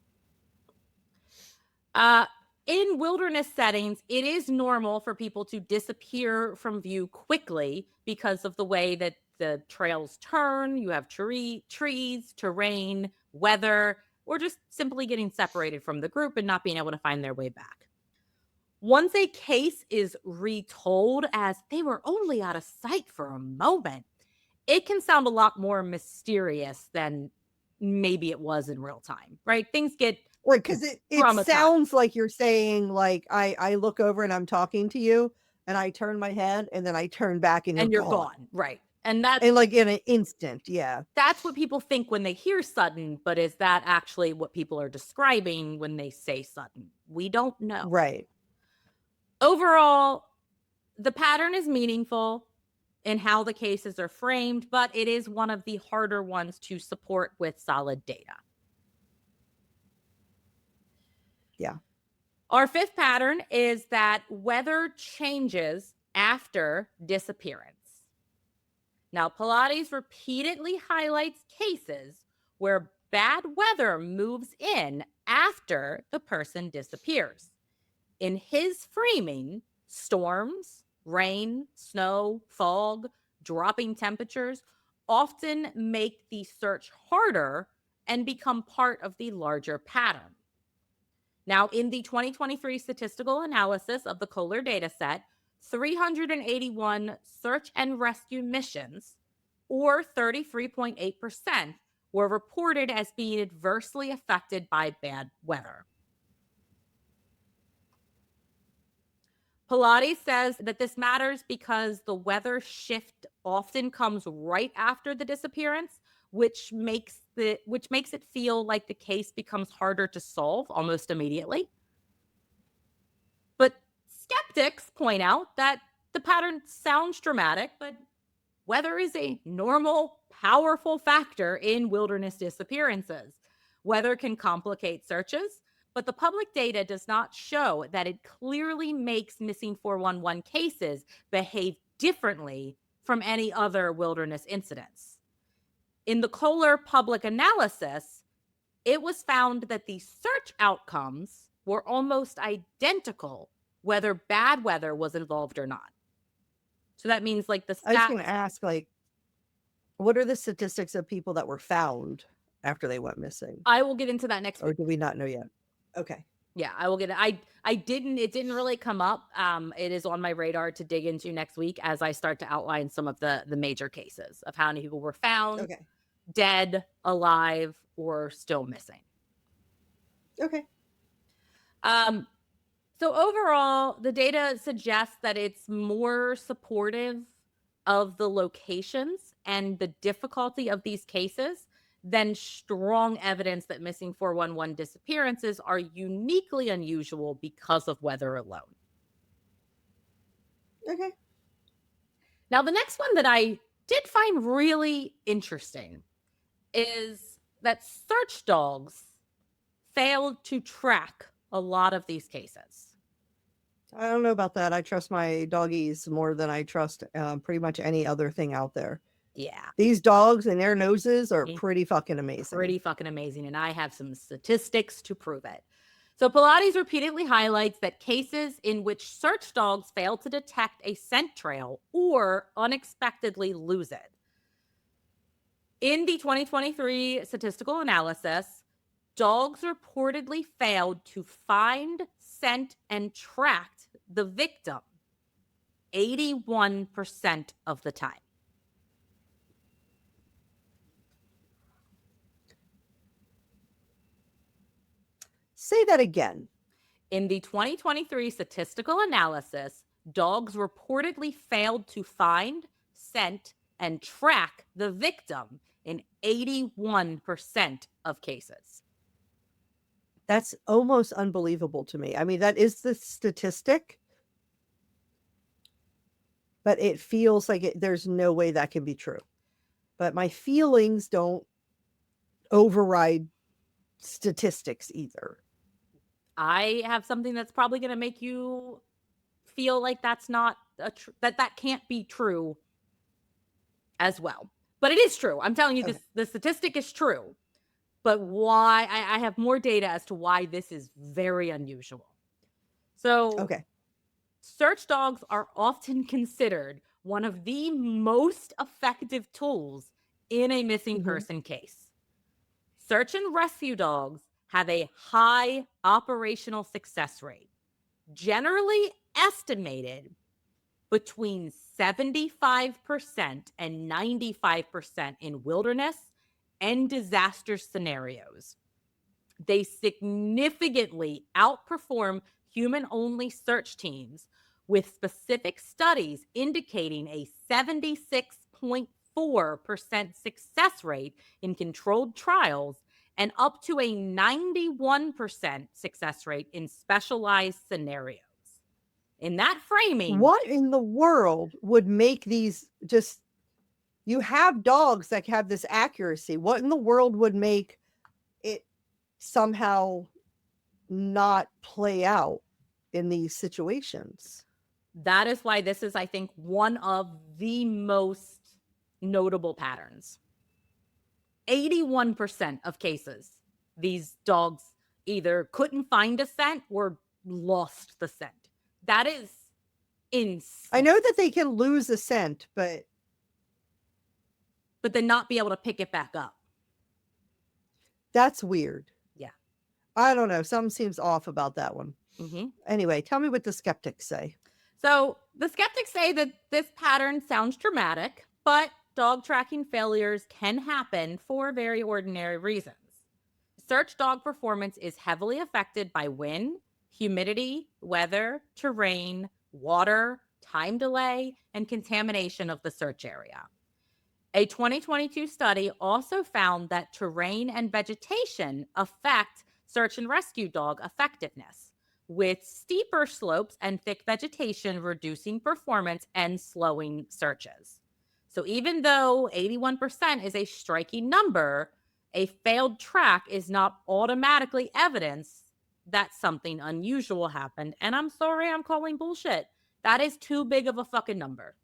In wilderness settings, it is normal for people to disappear from view quickly because of the way that the trails turn. You have trees, terrain, weather, or just simply getting separated from the group and not being able to find their way back. Once a case is retold as they were only out of sight for a moment, it can sound a lot more mysterious than maybe it was in real time, right? Things get Right, because it sounds like you're saying, like, I look over and I'm talking to you, and I turn my head, and then I turn back and you're gone. Right. And that's like in an instant, yeah. That's what people think when they hear sudden, but is that actually what people are describing when they say sudden? We don't know. Right. Overall, the pattern is meaningful in how the cases are framed, but it is one of the harder ones to support with solid data. Yeah. Our fifth pattern is that weather changes after disappearance. Now, Paulides repeatedly highlights cases where bad weather moves in after the person disappears. In his framing, storms, rain, snow, fog, dropping temperatures often make the search harder and become part of the larger pattern. Now, in the 2023 statistical analysis of the Kohler dataset, 381 search and rescue missions, or 33.8%, were reported as being adversely affected by bad weather. Paulides says that this matters because the weather shift often comes right after the disappearance, which makes it feel like the case becomes harder to solve almost immediately. But skeptics point out that the pattern sounds dramatic, but weather is a normal, powerful factor in wilderness disappearances. Weather can complicate searches, but the public data does not show that it clearly makes missing 411 cases behave differently from any other wilderness incidents. In the Kohler public analysis, it was found that the search outcomes were almost identical whether bad weather was involved or not. So that means like the stats. I was going to ask, like, what are the statistics of people that were found after they went missing? I will get into that next week. Or do we not know yet? Okay. Yeah, I will get it. It didn't really come up. It is on my radar to dig into next week as I start to outline some of the major cases of how many people were found, dead, alive, or still missing. Okay. So overall, the data suggests that it's more supportive of the locations and the difficulty of these cases than strong evidence that missing 411 disappearances are uniquely unusual because of weather alone. Okay. Now, the next one that I did find really interesting is that search dogs failed to track a lot of these cases. I don't know about that. I trust my doggies more than I trust pretty much any other thing out there. Yeah. These dogs and their noses are pretty fucking amazing. Pretty fucking amazing. And I have some statistics to prove it. So Paulides repeatedly highlights that cases in which search dogs fail to detect a scent trail or unexpectedly lose it. In the 2023 statistical analysis, dogs reportedly failed to find, scent, and track the victim 81% of the time. Say that again. In the 2023 statistical analysis, dogs reportedly failed to find, scent, and track the victim in 81% of cases. That's almost unbelievable to me. I mean, that is the statistic, but it feels like there's no way that can be true. But my feelings don't override statistics either. I have something that's probably going to make you feel like that's not that can't be true as well. But it is true. I'm telling you, Okay. the statistic is true. But why? I have more data as to why this is very unusual. So, Okay. search dogs are often considered one of the most effective tools in a missing person case. Search and rescue dogs have a high operational success rate, generally estimated between 75% and 95% in wilderness and disaster scenarios. They significantly outperform human-only search teams, with specific studies indicating a 76.4% success rate in controlled trials and up to a 91% success rate in specialized scenarios. In that framing, What in the world would make these just, you have dogs that have this accuracy. What in the world would make it somehow not play out in these situations? that is why this is, I think, one of the most notable patterns. 81% of cases, these dogs either couldn't find a scent or lost the scent. That is insane. I know that they can lose a scent, but then not be able to pick it back up. that's weird. Yeah. I don't know. Something seems off about that one. Mm-hmm. Anyway, tell me what the skeptics say. So the skeptics say that this pattern sounds dramatic, but dog tracking failures can happen for very ordinary reasons. Search dog performance is heavily affected by wind, humidity, weather, terrain, water, time delay, and contamination of the search area. A 2022 study also found that terrain and vegetation affect search and rescue dog effectiveness, with steeper slopes and thick vegetation reducing performance and slowing searches. So even though 81% is a striking number, a failed track is not automatically evidence that something unusual happened. And I'm sorry, I'm calling bullshit. That is too big of a fucking number.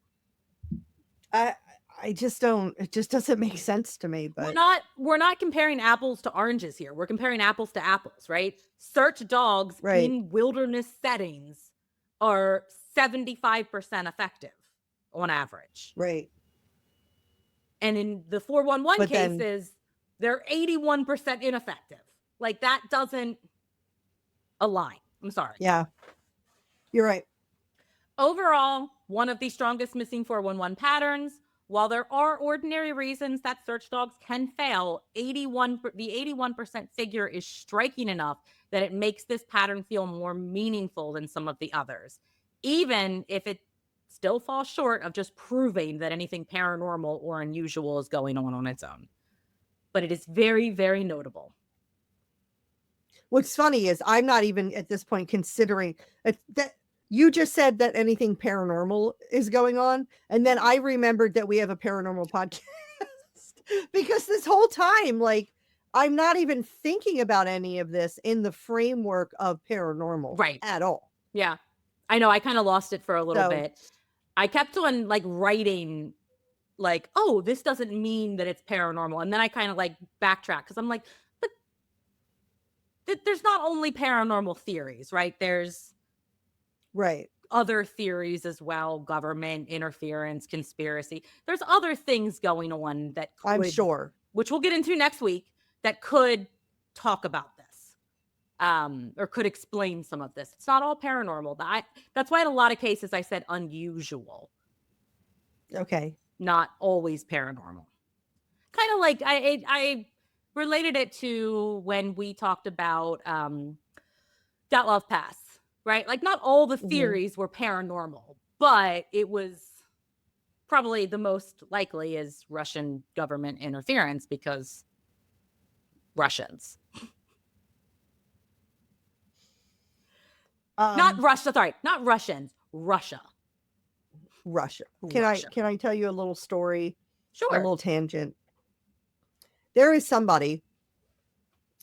I just don't, it just doesn't make sense to me. But we're not comparing apples to oranges here. We're comparing apples to apples, right? Search dogs in wilderness settings are 75% effective on average. Right. And in the 411 cases, they're 81% ineffective. Like, that doesn't align. I'm sorry. Yeah. You're right. Overall, one of the strongest missing 411 patterns. While there are ordinary reasons that search dogs can fail, the 81% figure is striking enough that it makes this pattern feel more meaningful than some of the others, even if it still falls short of just proving that anything paranormal or unusual is going on its own. But it is very, very notable. What's funny is I'm not even at this point considering that. You just said that anything paranormal is going on. And then I remembered that we have a paranormal podcast because this whole time, like, I'm not even thinking about any of this in the framework of paranormal at all. Yeah. I know. I kind of lost it for a little bit. I kept on like writing like, oh, this doesn't mean that it's paranormal. And then I kind of like backtrack because I'm like, but there's not only paranormal theories, right? There's other theories as well, government interference, conspiracy. There's other things going on that could, I'm sure, which we'll get into next week, that could talk about this or could explain some of this. It's not all paranormal. That's why in a lot of cases I said unusual. Okay. Not always paranormal. Kind of like I related it to when we talked about Dyatlov Pass, right? Like, not all the Mhm. theories were paranormal, but it was probably the most likely is Russian government interference because Russians. Not Russia, sorry, not Russians, Russia. Russia. Russia. Can I tell you a little story? A Sure. little tangent. There is somebody,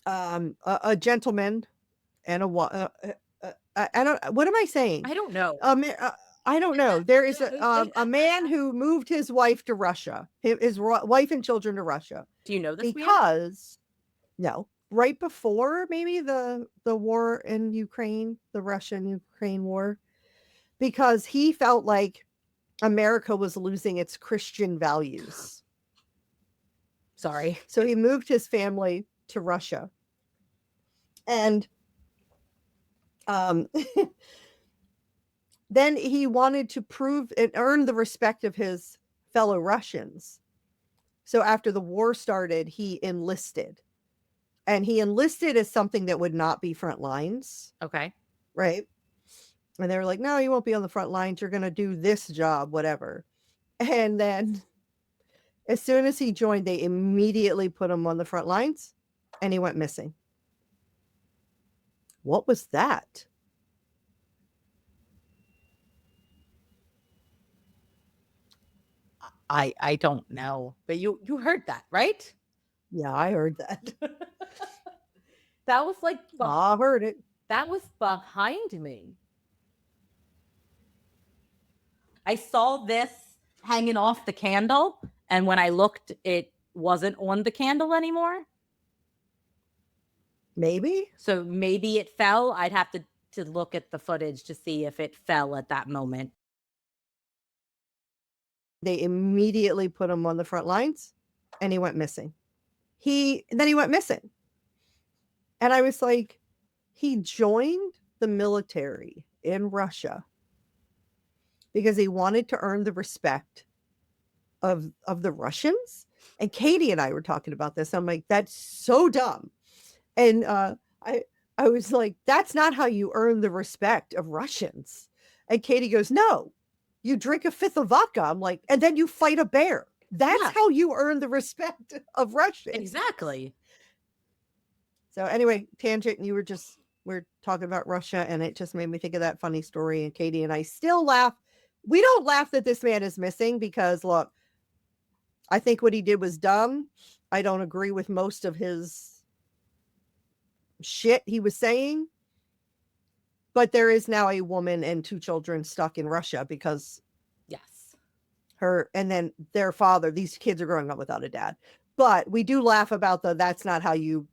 a gentleman and I don't. What am I saying? I don't know. I don't know. There is a man who moved his wife to Russia, his wife and children to Russia. Do you know this man? Because no, right before maybe the war in Ukraine, the Russian-Ukraine war, because he felt like America was losing its Christian values. Sorry. So he moved his family to Russia. And then he wanted to prove and earn the respect of his fellow Russians. So after the war started, he enlisted. And he enlisted as something that would not be front lines. Okay. Right? And they were like, no, you won't be on the front lines. You're going to do this job, whatever. And then as soon as he joined, they immediately put him on the front lines and he went missing. What was that? I don't know, but you heard that, right? Yeah, I heard that. That was like I heard it. that was behind me. I saw this hanging off the candle, and when I looked, it wasn't on the candle anymore. Maybe. So maybe it fell. I'd have to look at the footage to see if it fell at that moment. They immediately put him on the front lines and he went missing. Then he went missing. And I was like, he joined the military in Russia because he wanted to earn the respect of the Russians. And Katie and I were talking about this. I'm like, that's so dumb. And I was like, that's not how you earn the respect of Russians. And Katie goes, no, you drink a fifth of vodka. I'm like, and then you fight a bear. That's how you earn the respect of Russians. Exactly. So anyway, tangent, we're talking about Russia, and it just made me think of that funny story. And Katie and I still laugh. We don't laugh that this man is missing because, look, I think what he did was dumb. I don't agree with most of his shit he was saying. But there is now a woman and 2 children stuck in Russia because her and then their father, these kids are growing up without a dad. But we do laugh about that's not how you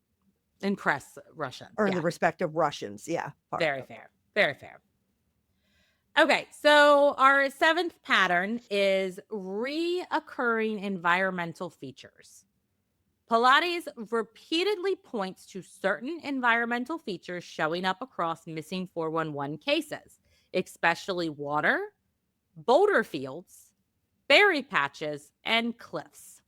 impress Russians. Earn the respect of Russians. Yeah. Very fair. Very fair. Okay, so our 7th pattern is reoccurring environmental features. Paulides repeatedly points to certain environmental features showing up across missing 411 cases, especially water, boulder fields, berry patches, and cliffs.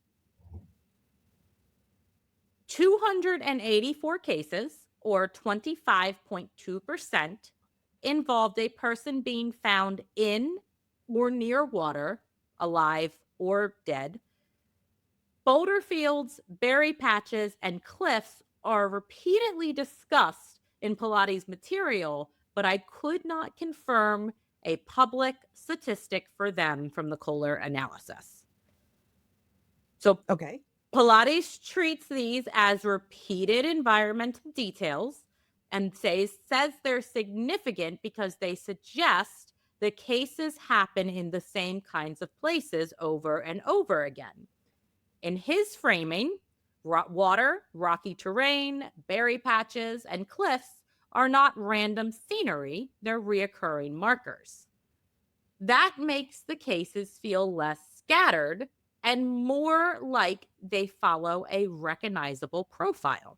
284 cases, or 25.2%, involved a person being found in or near water, alive or dead. Boulder fields, berry patches, and cliffs are repeatedly discussed in Paulides' material, but I could not confirm a public statistic for them from the Kohler analysis. So, Paulides treats these as repeated environmental details and says they're significant because they suggest the cases happen in the same kinds of places over and over again. In his framing, water, rocky terrain, berry patches, and cliffs are not random scenery, they're reoccurring markers. That makes the cases feel less scattered and more like they follow a recognizable profile.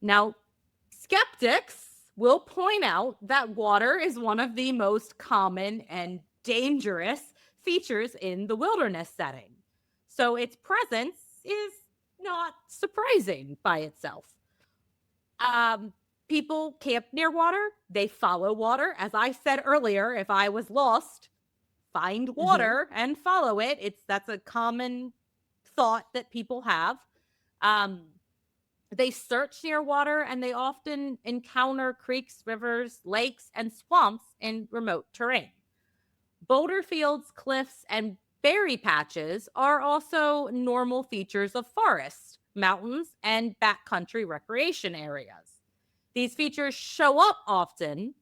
Now, skeptics will point out that water is one of the most common and dangerous features in the wilderness setting. So its presence is not surprising by itself. People camp near water. They follow water. As I said earlier, if I was lost, find water and follow it. That's a common thought that people have. They search near water, and they often encounter creeks, rivers, lakes, and swamps in remote terrain. Boulder fields, cliffs, and berry patches are also normal features of forests, mountains, and backcountry recreation areas. These features show up often,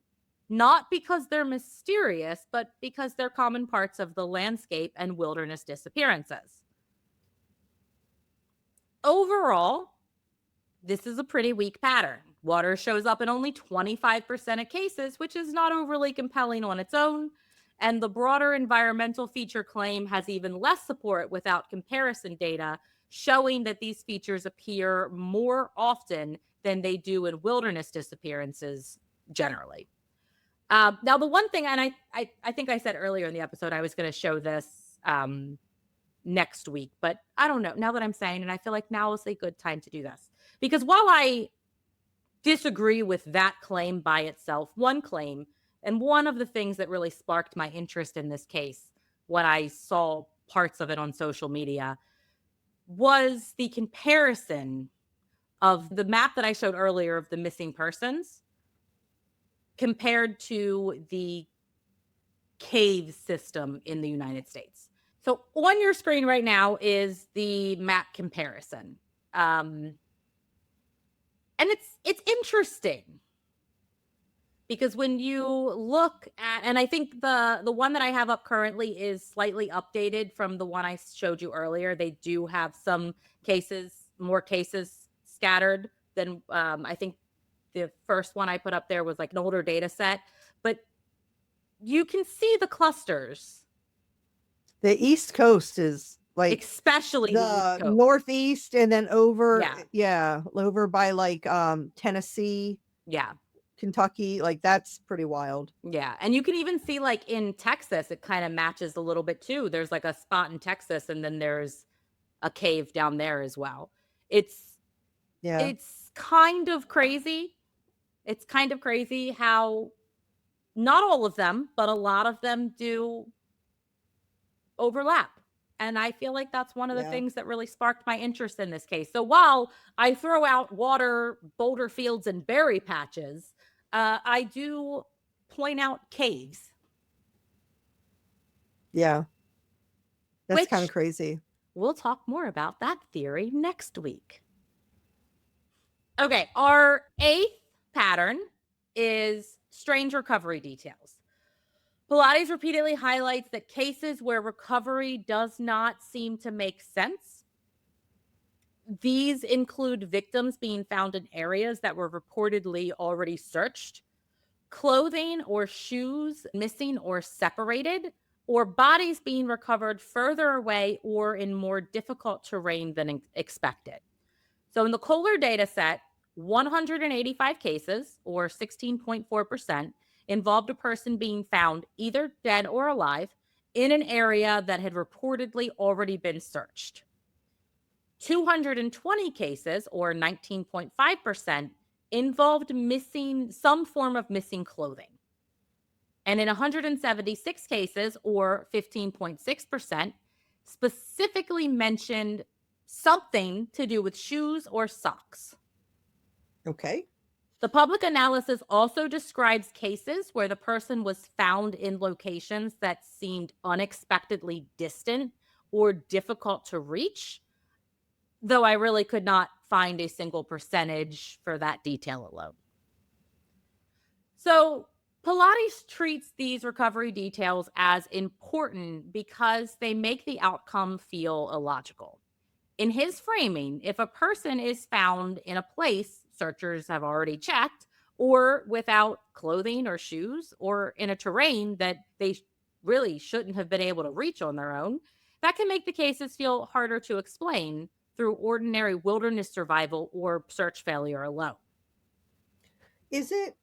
not because they're mysterious, but because they're common parts of the landscape and wilderness disappearances. Overall, this is a pretty weak pattern. Water shows up in only 25% of cases, which is not overly compelling on its own. And the broader environmental feature claim has even less support without comparison data, showing that these features appear more often than they do in wilderness disappearances generally. Now, the one thing, and I think I said earlier in the episode I was going to show this next week, but I don't know. Now that I'm saying it, I feel like now is a good time to do this. Because while I disagree with that claim by itself, one claim, and one of the things that really sparked my interest in this case when I saw parts of it on social media was the comparison of the map that I showed earlier of the missing persons compared to the cave system in the United States. So on your screen right now is the map comparison. And it's interesting because when you look at, and I think the one that I have up currently is slightly updated from the one I showed you earlier. They do have some cases, more cases scattered than I think the first one I put up there was like an older data set, but you can see the clusters. The East Coast is like especially the Northeast, and then over, over by like Tennessee, Kentucky, like that's pretty wild. Yeah, and you can even see like in Texas, it kind of matches a little bit too. There's like a spot in Texas, and then there's a cave down there as well. It's kind of crazy. It's kind of crazy how not all of them, but a lot of them do overlap. And I feel like that's one of the things that really sparked my interest in this case. So while I throw out water, boulder fields, and berry patches, I do point out caves. Yeah. That's kind of crazy. We'll talk more about that theory next week. Okay, our 8th pattern is strange recovery details. Paulides repeatedly highlights that cases where recovery does not seem to make sense. These include victims being found in areas that were reportedly already searched, clothing or shoes missing or separated, or bodies being recovered further away or in more difficult terrain than expected. So in the Kohler data set, 185 cases, or 16.4%, involved a person being found either dead or alive in an area that had reportedly already been searched. 220 cases, or 19.5%, involved missing some form of missing clothing. And in 176 cases, or 15.6%, specifically mentioned something to do with shoes or socks. Okay. The public analysis also describes cases where the person was found in locations that seemed unexpectedly distant or difficult to reach, though I really could not find a single percentage for that detail alone. So Paulides treats these recovery details as important because they make the outcome feel illogical. In his framing, if a person is found in a place searchers have already checked, or without clothing or shoes, or in a terrain that they really shouldn't have been able to reach on their own, that can make the cases feel harder to explain through ordinary wilderness survival or search failure alone. Is it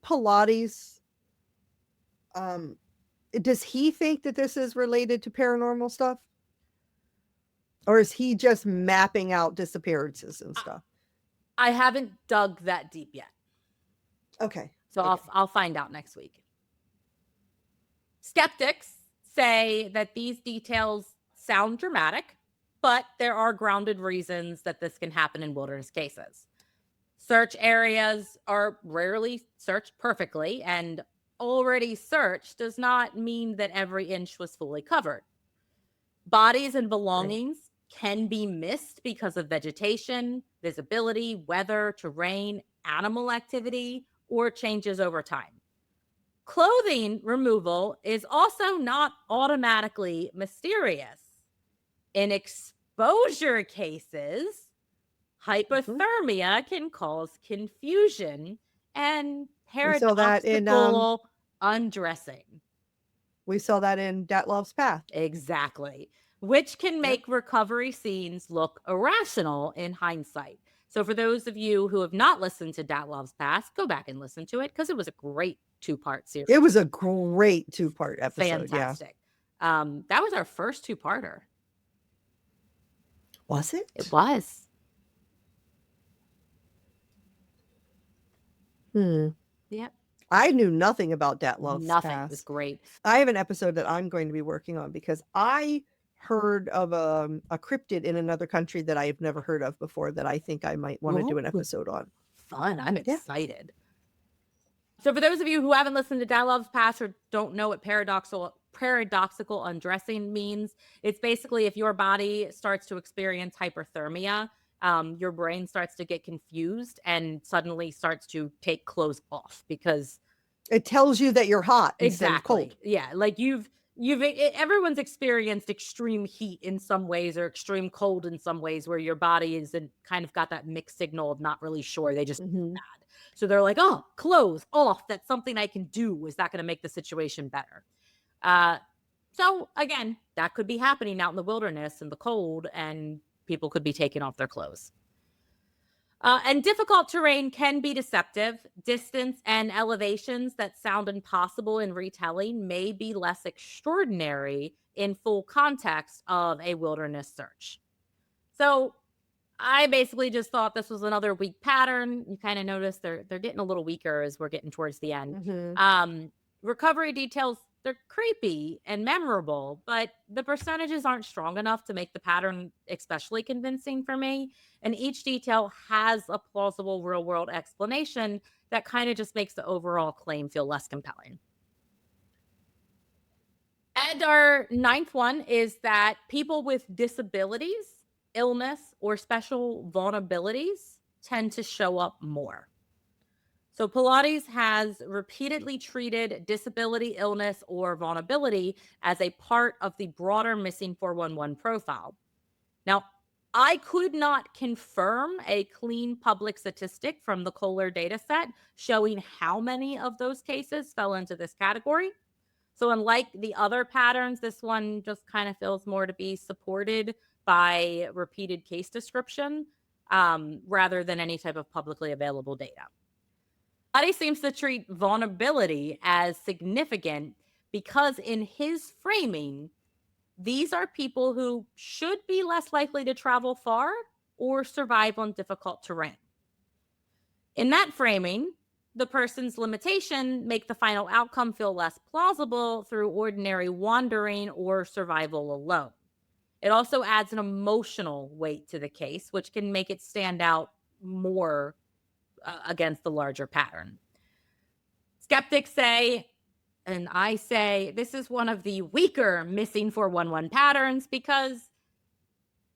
Paulides? Does he think that this is related to paranormal stuff? Or is he just mapping out disappearances and stuff? I haven't dug that deep yet. Okay. So I'll find out next week. Skeptics say that these details sound dramatic, but there are grounded reasons that this can happen in wilderness cases. Search areas are rarely searched perfectly, and already searched does not mean that every inch was fully covered. Bodies and belongings can be missed because of vegetation, visibility, weather, terrain, animal activity, or changes over time. Clothing removal is also not automatically mysterious. In exposure cases, hypothermia can cause confusion and We saw that in paradoxical undressing. we saw that in Datlov's Path. Exactly. Which can make recovery scenes look irrational in hindsight. So for those of you who have not listened to Datlov's Path, go back and listen to it because it was a great 2-part series. It was a great 2-part episode. Fantastic. That was our first 2-parter. Was it? It was. Yep. I knew nothing about Datlov's Nothing. Path. It was great. I have an episode that I'm going to be working on because I heard of a cryptid in another country that I've never heard of before that I think I might want to do an episode on. Fun. I'm excited. So for those of you who haven't listened to Datlov's Path or don't know what paradoxical undressing means, it's basically if your body starts to experience hyperthermia, your brain starts to get confused and suddenly starts to take clothes off because it tells you that you're hot instead of cold. Yeah, like everyone's experienced extreme heat in some ways or extreme cold in some ways where your body is kind of got that mixed signal of not really sure. They just bad. So they're like, oh, clothes off. That's something I can do. Is that going to make the situation better? So again, that could be happening out in the wilderness in the cold, and people could be taking off their clothes. And difficult terrain can be deceptive. Distance and elevations that sound impossible in retelling may be less extraordinary in full context of a wilderness search. So I basically just thought this was another weak pattern. You kind of notice they're getting a little weaker as we're getting towards the end. Recovery details, they're creepy and memorable, but the percentages aren't strong enough to make the pattern especially convincing for me. And each detail has a plausible real-world explanation that kind of just makes the overall claim feel less compelling. And our 9th one is that people with disabilities, illness, or special vulnerabilities tend to show up more. So Paulides has repeatedly treated disability, illness, or vulnerability as a part of the broader missing 411 profile. Now, I could not confirm a clean public statistic from the Kohler data set showing how many of those cases fell into this category. So unlike the other patterns, this one just kind of feels more to be supported by repeated case description rather than any type of publicly available data. Body seems to treat vulnerability as significant because in his framing, these are people who should be less likely to travel far or survive on difficult terrain. In that framing, the person's limitation make the final outcome feel less plausible through ordinary wandering or survival alone. It also adds an emotional weight to the case, which can make it stand out more against the larger pattern. Skeptics say, and I say, this is one of the weaker missing 411 patterns because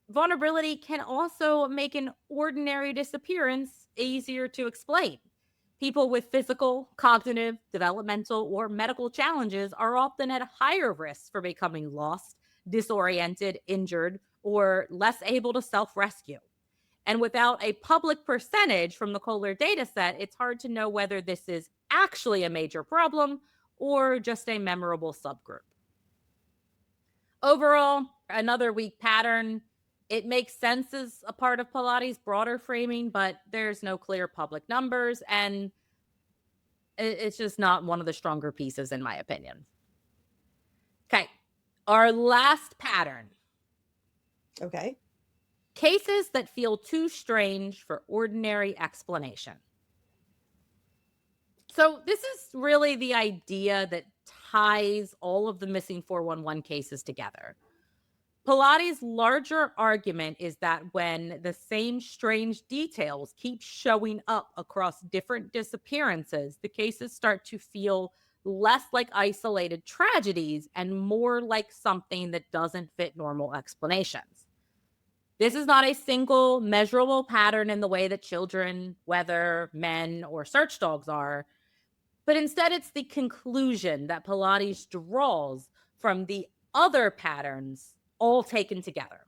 vulnerability can also make an ordinary disappearance easier to explain. People with physical, cognitive, developmental, or medical challenges are often at higher risk for becoming lost, disoriented, injured, or less able to self-rescue. And without a public percentage from the Kohler data set, it's hard to know whether this is actually a major problem or just a memorable subgroup. Overall, another weak pattern. It makes sense as a part of Paulides' broader framing, but there's no clear public numbers, and it's just not one of the stronger pieces, in my opinion. Okay, our last pattern. Okay. Cases that feel too strange for ordinary explanation. So this is really the idea that ties all of the missing 411 cases together. Paulides' larger argument is that when the same strange details keep showing up across different disappearances, the cases start to feel less like isolated tragedies and more like something that doesn't fit normal explanations. This is not a single measurable pattern in the way that children, weather, men, or search dogs are, but instead it's the conclusion that Paulides draws from the other patterns all taken together.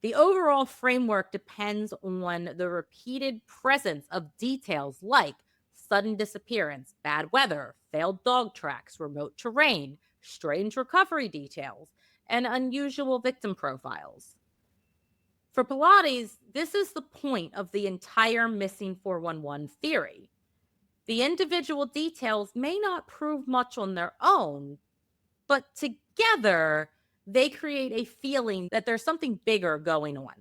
The overall framework depends on the repeated presence of details like sudden disappearance, bad weather, failed dog tracks, remote terrain, strange recovery details, and unusual victim profiles. For Paulides, this is the point of the entire missing 411 theory. The individual details may not prove much on their own, but together they create a feeling that there's something bigger going on.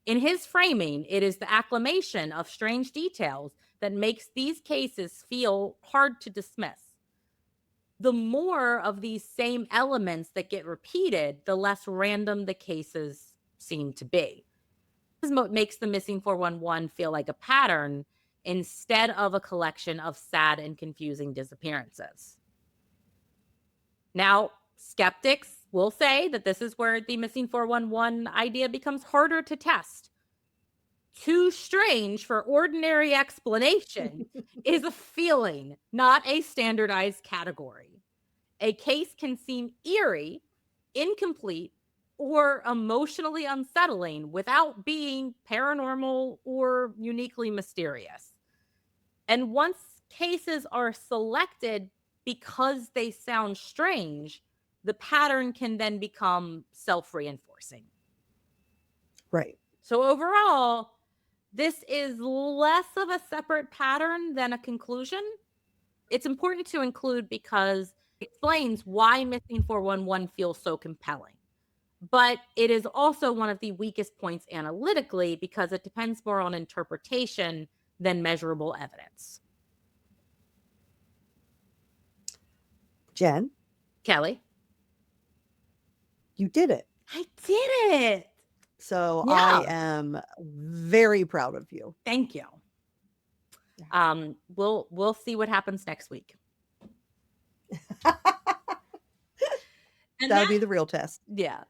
In his framing, it is the acclamation of strange details that makes these cases feel hard to dismiss. The more of these same elements that get repeated, the less random the cases seem to be. This is what makes the missing 411 feel like a pattern instead of a collection of sad and confusing disappearances. Now, skeptics will say that this is where the missing 411 idea becomes harder to test. Too strange for ordinary explanation is a feeling, not a standardized category. A case can seem eerie, incomplete, or emotionally unsettling without being paranormal or uniquely mysterious. And once cases are selected because they sound strange, the pattern can then become self-reinforcing. Right. So overall, this is less of a separate pattern than a conclusion. It's important to include because it explains why missing 411 feels so compelling. But it is also one of the weakest points analytically because it depends more on interpretation than measurable evidence. Jen, Kelly, you did it. I did it. So Yeah. I am very proud of you. Thank you. We'll see what happens next week. That'll be the real test. Yeah.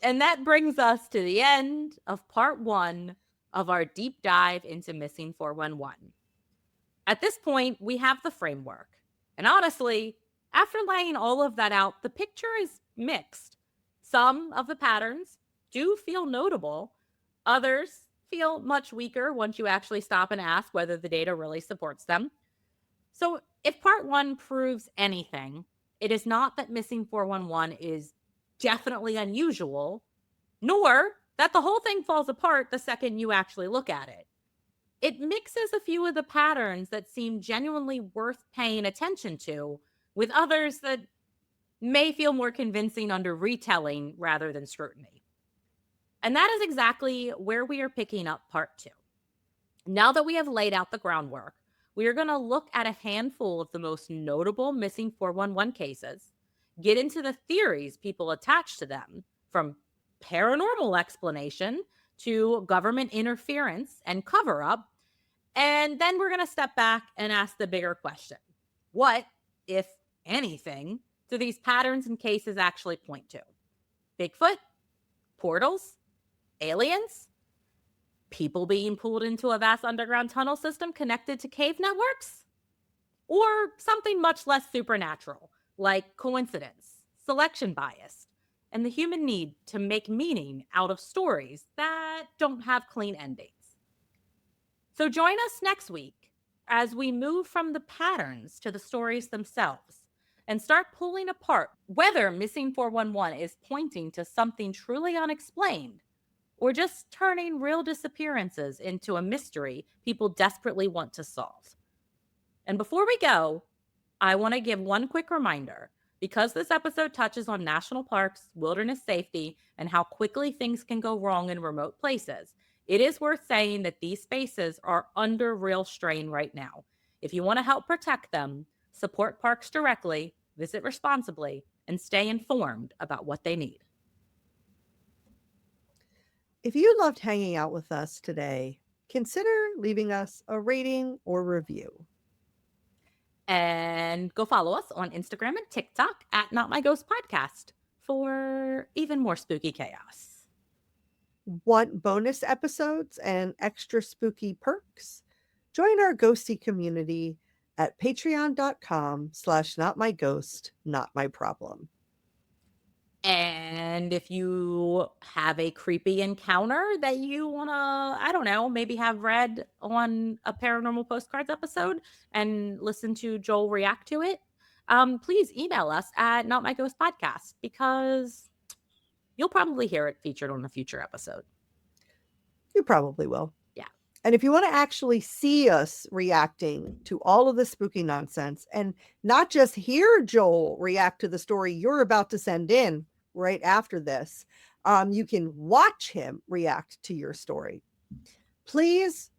And that brings us to the end of part 1 of our deep dive into missing 411. At this point, we have the framework. And honestly, after laying all of that out, the picture is mixed. Some of the patterns do feel notable. Others feel much weaker once you actually stop and ask whether the data really supports them. So if part 1 proves anything, it is not that missing 411 is definitely unusual, nor that the whole thing falls apart the second you actually look at it. It mixes a few of the patterns that seem genuinely worth paying attention to with others that may feel more convincing under retelling rather than scrutiny. And that is exactly where we are picking up part 2. Now that we have laid out the groundwork, we are going to look at a handful of the most notable missing 411 cases, get into the theories people attach to them, from paranormal explanation to government interference and cover up. And then we're going to step back and ask the bigger question. What, if anything, do these patterns and cases actually point to? Bigfoot? Portals? Aliens? People being pulled into a vast underground tunnel system connected to cave networks? Or something much less supernatural, like coincidence, selection bias, and the human need to make meaning out of stories that don't have clean endings. So join us next week as we move from the patterns to the stories themselves and start pulling apart whether missing 411 is pointing to something truly unexplained or just turning real disappearances into a mystery people desperately want to solve. And before we go, I want to give one quick reminder Because this episode touches on national parks, wilderness safety, and how quickly things can go wrong in remote places, it is worth saying that these spaces are under real strain right now. If you want to help protect them, support parks directly, visit responsibly, and stay informed about what they need. If you loved hanging out with us today, consider leaving us a rating or review. And go follow us on Instagram and TikTok at Not My Ghost Podcast for even more spooky chaos. Want bonus episodes and extra spooky perks? Join our ghosty community at patreon.com/notmyghost, And if you have a creepy encounter that you want to, I don't know, maybe have read on a Paranormal Postcards episode and listen to Joel react to it, please email us at Not My Ghost Podcast because you'll probably hear it featured on a future episode. You probably will. Yeah. And if you want to actually see us reacting to all of the spooky nonsense and not just hear Joel react to the story you're about to send in right after this, you can watch him react to your story. Please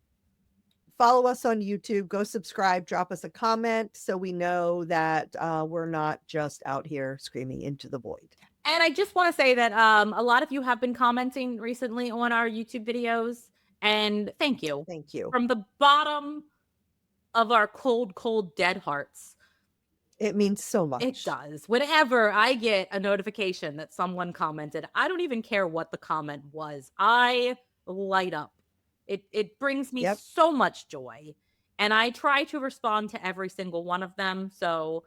follow us on YouTube, go subscribe, drop us a comment so we know that we're not just out here screaming into the void. And I just want to say that a lot of you have been commenting recently on our YouTube videos. And thank you. Thank you. From the bottom of our cold, cold, dead hearts. It means so much. It does. Whenever I get a notification that someone commented, I don't even care what the comment was. I light up. It brings me so much joy. And I try to respond to every single one of them. So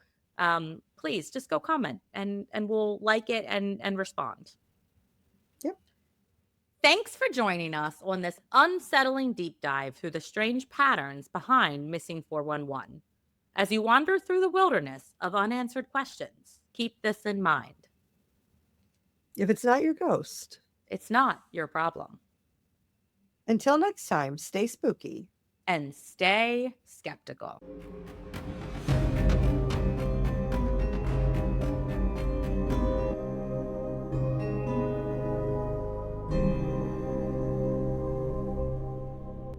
please just go comment and we'll like it and respond. Yep. Thanks for joining us on this unsettling deep dive through the strange patterns behind Missing 411. As you wander through the wilderness of unanswered questions, keep this in mind. If it's not your ghost, it's not your problem. Until next time, stay spooky and stay skeptical.